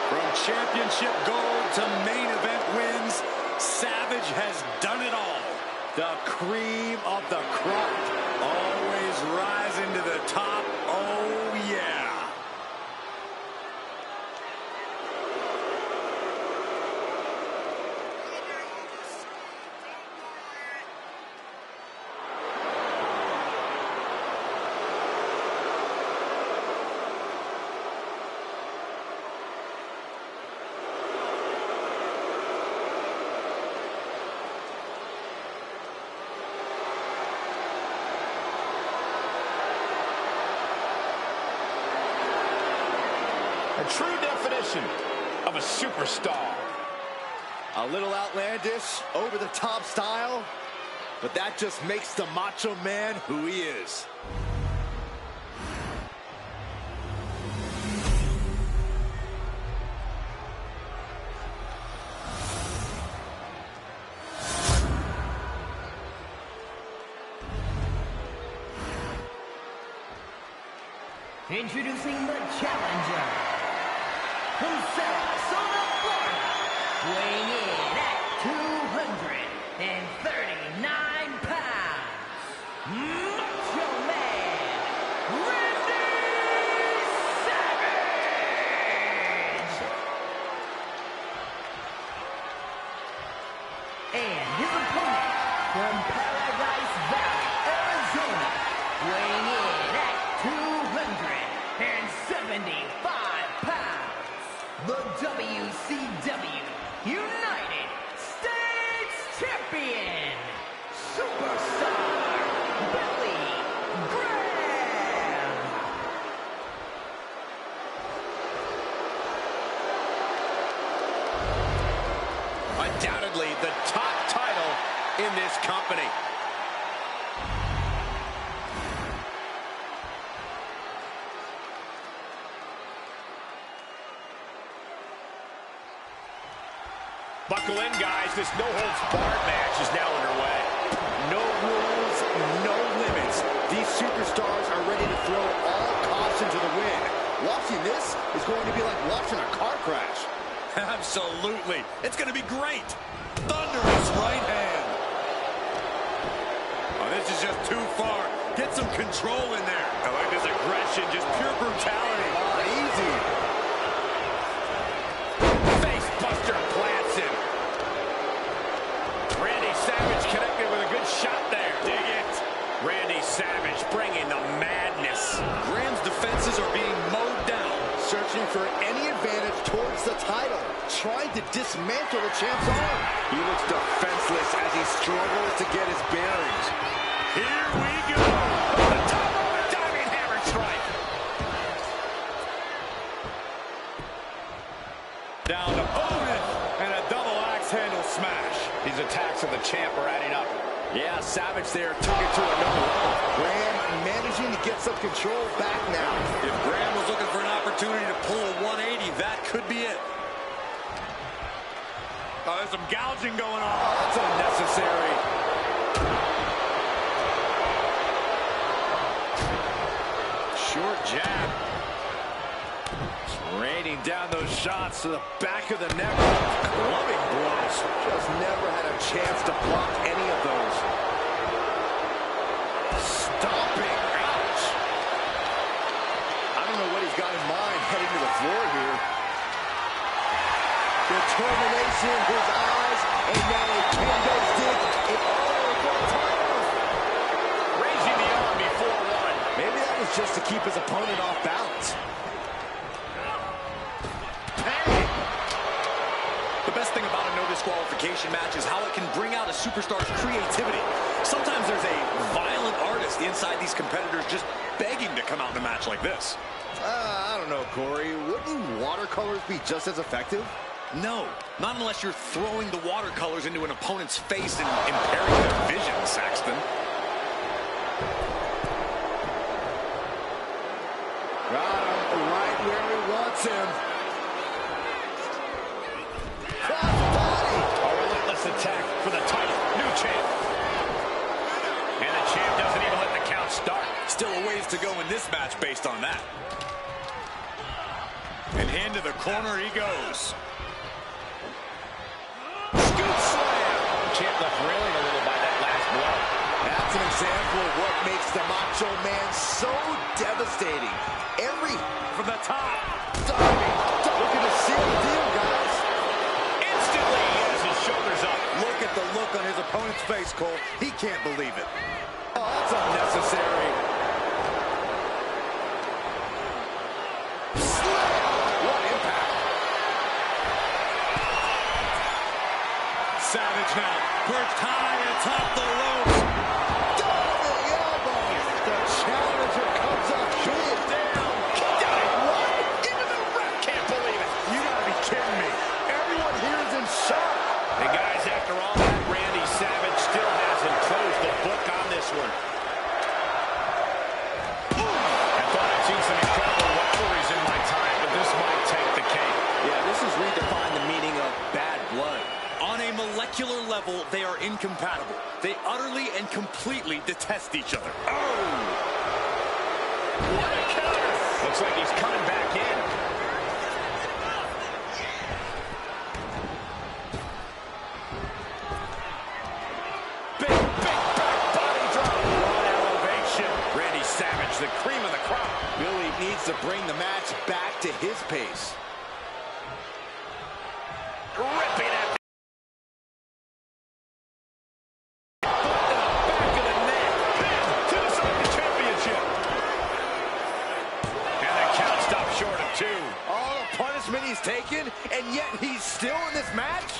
From championship gold to main event wins, Savage has done it all. The cream of the crop. Always rising to the top. Oh, yeah. A true definition of a superstar. A little outlandish, over-the-top style. but that just makes the Macho Man who he is. Introducing the challenger, from Sarasota, Florida, weighing in at 239 pounds, Macho Man, Randy Savage! And his opponent, from Paradise Valley, Arizona, weighing in at 275 pounds, the WCW United States Champion, Superstar Billy Graham. Undoubtedly the top title in this company. Buckle in, guys. This no-holds-barred match is now underway. No rules, no limits. These superstars are ready to throw all caution to the wind. Watching this is going to be like watching a car crash. Absolutely. It's going to be great. Thunderous right hand. Oh, this is just too far. Get some control in there. I like this aggression, just pure brutality. Easy. Connected with a good shot there. Dig it. Randy Savage bringing the madness. Graham's defenses are being mowed down. Searching for any advantage towards the title. Trying to dismantle the champ's arm. He looks defenseless as he struggles to get his bearings. Here we go. The top of a diving hammer strike. Down to Bowman and a double axe handle smash. These attacks of the champ are adding up. Yeah, Savage there took it to another level. Graham managing to get some control back now. If Graham was looking for an opportunity to pull a 180, that could be it. Oh, there's some gouging going on. Oh, that's unnecessary. Short jab. Raining down those shots to the back of the neck. Clubbing blows. Just never had a chance to block any of those. Stomping. Ouch. I don't know what he's got in mind heading to the floor here. Determination in his eyes, and now a kendo stick in order for the title. Raising the arm before one. Maybe that was just to keep his opponent off balance. The best thing about a no disqualification match is how it can bring out a superstar's creativity. Sometimes there's a violent artist inside these competitors just begging to come out in a match like this. I don't know, Corey. Wouldn't watercolors be just as effective? No, not unless you're throwing the watercolors into an opponent's face and impairing their vision, Saxton. Got him right where he wants him. Crossbody. A relentless attack for the title. New champ. And the champ doesn't even let the count start. Still a ways to go in this match based on that. And into the corner he goes. Scoop slam. Champ left railing a little by that last blow. That's an example of what makes the Macho Man so devastating. From the top. Diving. Looking to seal the deal, guys. Instantly he has his shoulders up. Look at the look on his opponent's face, Cole. He can't believe it. Oh, that's unnecessary. What impact. Savage now. Perched high atop the ropes. Diving elbow. The challenger comes up big. Down. What? Into the ref. Can't believe it. You gotta be kidding me. Everyone here is in shock. And guys, after all that, Randy Savage still hasn't closed level, they are incompatible. They utterly and completely detest each other. Oh! What a counter! Looks like he's coming back in. Big back body drop. One elevation. Randy Savage, the cream of the crop. Billy needs to bring the match back to his pace. Ripping at he's taken, and yet he's still in this match.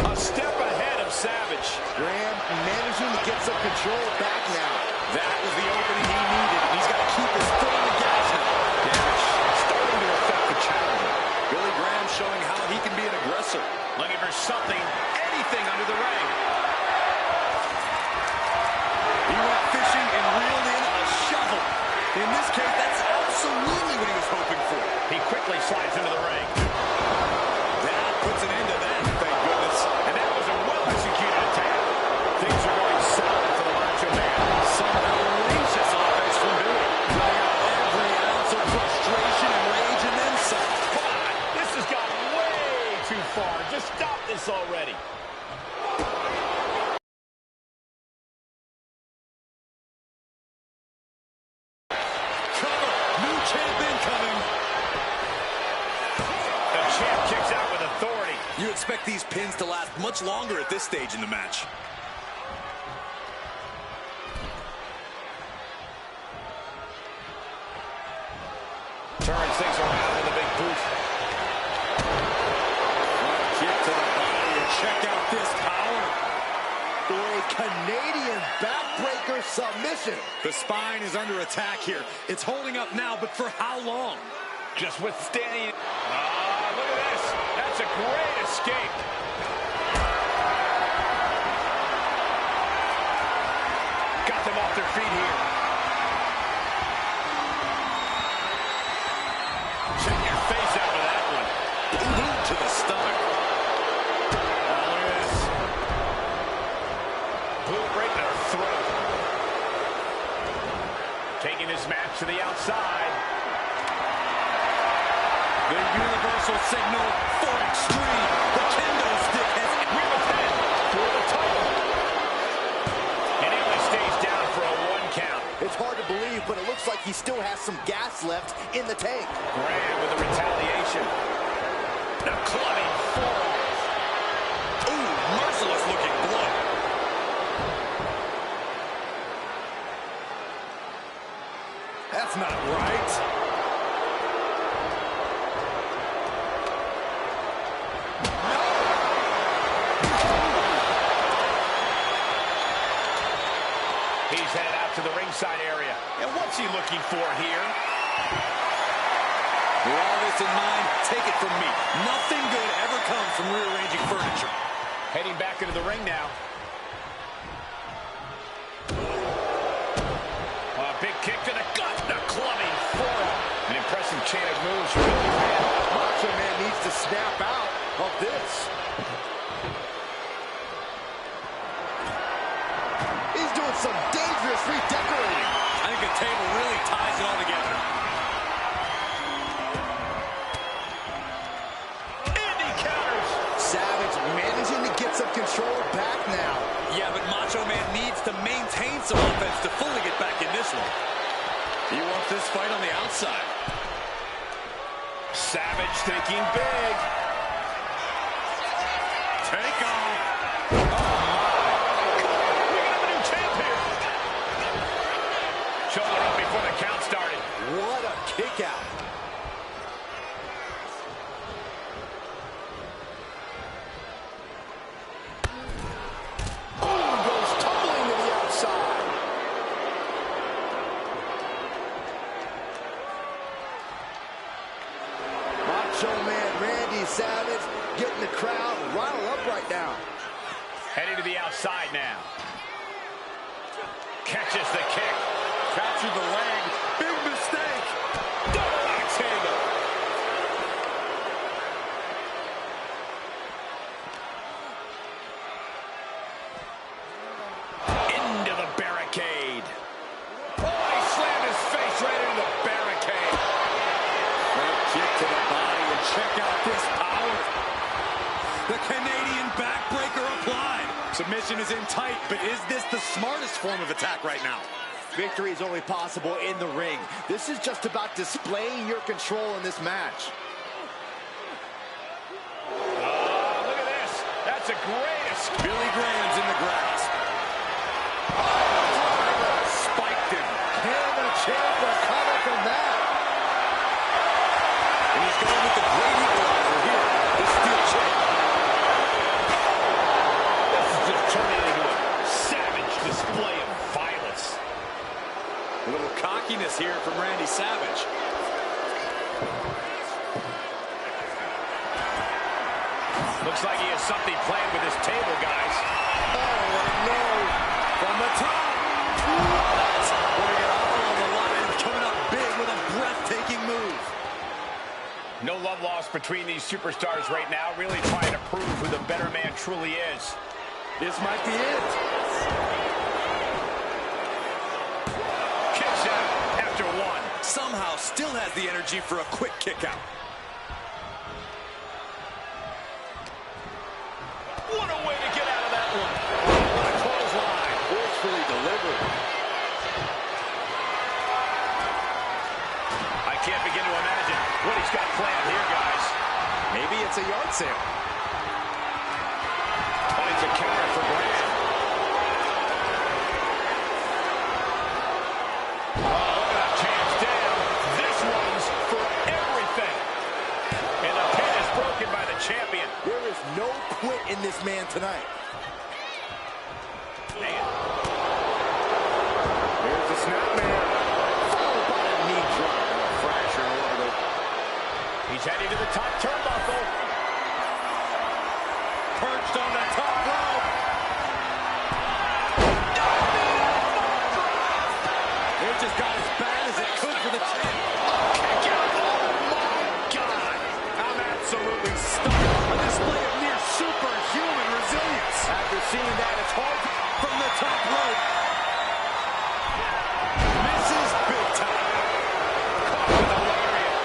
A step ahead of Savage. Graham managing to get some control back now. That was the opening he needed, and he's got to keep his foot on the gas now. Damage starting to affect the challenger. Billy Graham showing how he can be an aggressor. Looking for something, anything under the ring. He went fishing and reeled in a shovel. In this case, that's absolutely what he was hoping for. He quickly slides into the ring. That puts an end to that, thank goodness. And that was a well-executed attack. Things are going solid for the Macho Man. Some outrageous offense from Billy. Letting out every ounce of frustration and rage and then some. Come on, this has gotten way too far. Just stop this already. You expect these pins to last much longer at this stage in the match. Turns things around with a big boot. Kick to the body and check out this power. A Canadian backbreaker submission. The spine is under attack here. It's holding up now, but for how long? Just withstanding. Look at this. That's a great escape. Got them off their feet here. Check your face after that one. Boot to the stomach. Oh, look at this. Boot right in their throat. Taking this match to the outside. The universal signal for extreme. The kendo stick has wheel of 10 for the title. And he only stays down for a 1 count. It's hard to believe, but it looks like he still has some gas left in the tank. Graham with the retaliation. The clubbing forearms. ooh, merciless looking blood. That's not right. He's headed out to the ringside area. And what's he looking for here? With all this in mind, take it from me. Nothing good ever comes from rearranging furniture. Heading back into the ring now. A big kick to the gut. The clubbing forearm. An impressive chain of moves from Billy Graham. Macho Man needs to snap out of this. He's doing some dangerous redecorating. I think the table really ties it all together. And he counters. Savage managing to get some control back now. Yeah, but Macho Man needs to maintain some offense to fully get back in this one. He wants this fight on the outside. Savage thinking big. Take off. Shoulder up before the count started. What a kick out. Oh, goes tumbling to the outside. Macho Man Randy Savage getting the crowd riled up right now. Heading to the outside now. Catches the kick. Captured the leg. Big mistake. Double axe handle. Submission is in tight, but is this the smartest form of attack right now? Victory is only possible in the ring. This is just about displaying your control in this match. Look at this. That's a great escape. Billy Graham's in the grasp. Spiked him. Can't even a chance for a cover from that. And he's going with the great equalizer here. This steel chair. This is just turning into a savage display of violence. A little cockiness here from Randy Savage. Looks like he has something planned with his table, guys. Oh, no. From the top. What? Putting it all on the line. Coming up big with a breathtaking move. No love lost between these superstars right now. Really trying to prove who the better man truly is. This might be it. Kicks out after one. Somehow still has the energy for a quick kick out. What a way to get out of that one. What a clothesline. Forcefully delivered. I can't begin to imagine what he's got planned here, guys. Maybe it's a yard sale. Finds a counter for Graham. Oh, look at that chance down. This one's for everything. And the pin is broken by the champion. There is no quit in this man tonight. Man. Here's the snap man. Followed by a knee drop. A fracture in one of the... He's heading to the top turnbuckle. Perched on the top rope. It just got as bad as it could for the champ. Kick out. Oh, my God. I'm absolutely stunned. A display of near superhuman resilience. After seeing that, it's hard to... From the top rope. Misses big time. Caught with a lariat.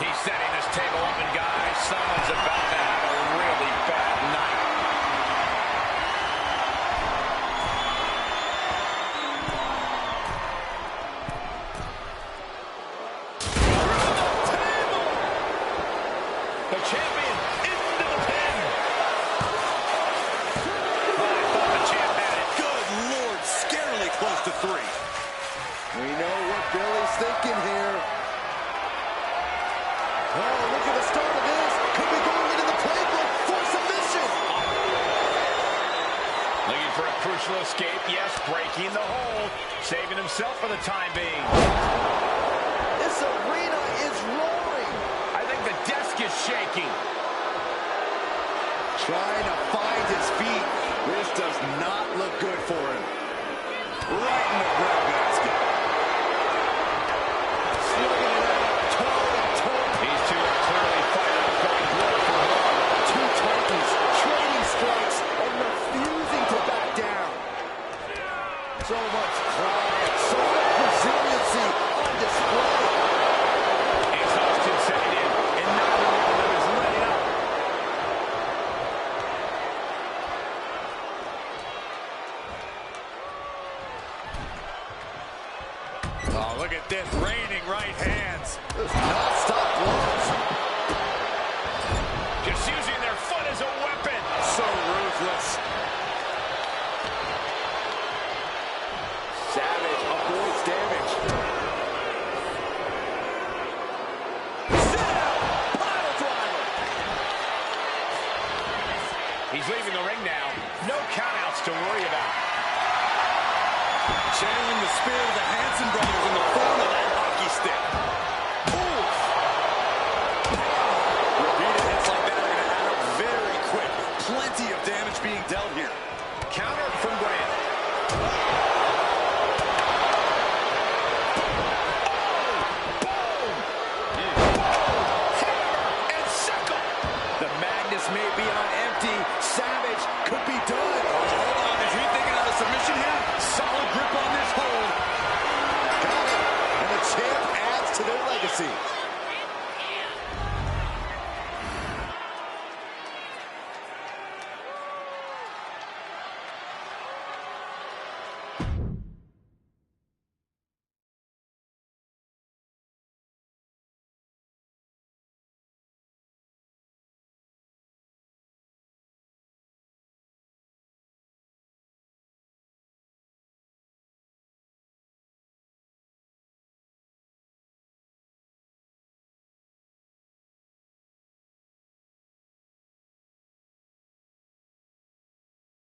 He's setting this table up, and guys, someone's about to have a really bad night. The champion into the pin. Oh, I thought the champ had it. Good Lord, scarily close to 3. We know what Billy's thinking here. Oh, look at the start of this. Could be going into the playbook for submission. Looking for a crucial escape. Yes, breaking the hold. Saving himself for the time being. This arena is roaring. I think the desk is shaking. Trying to find his feet. This does not look good for him. Right in the breadbasket. Slugging it out, toe-to-toe. These two are clearly fighting up, going blow for blow. Two turkeys trading strikes and refusing to back down. So much pride, so much resiliency on display. Exhaustion setting in, and neither one of them is letting up. Oh, look at this, raining right hands. Does not stop blows. Just using their foot as a weapon. So ruthless. Savage avoids damage. Sit out, pile driver. He's leaving the ring now. No countouts to worry about. Channeling the spirit of the Hanson brothers.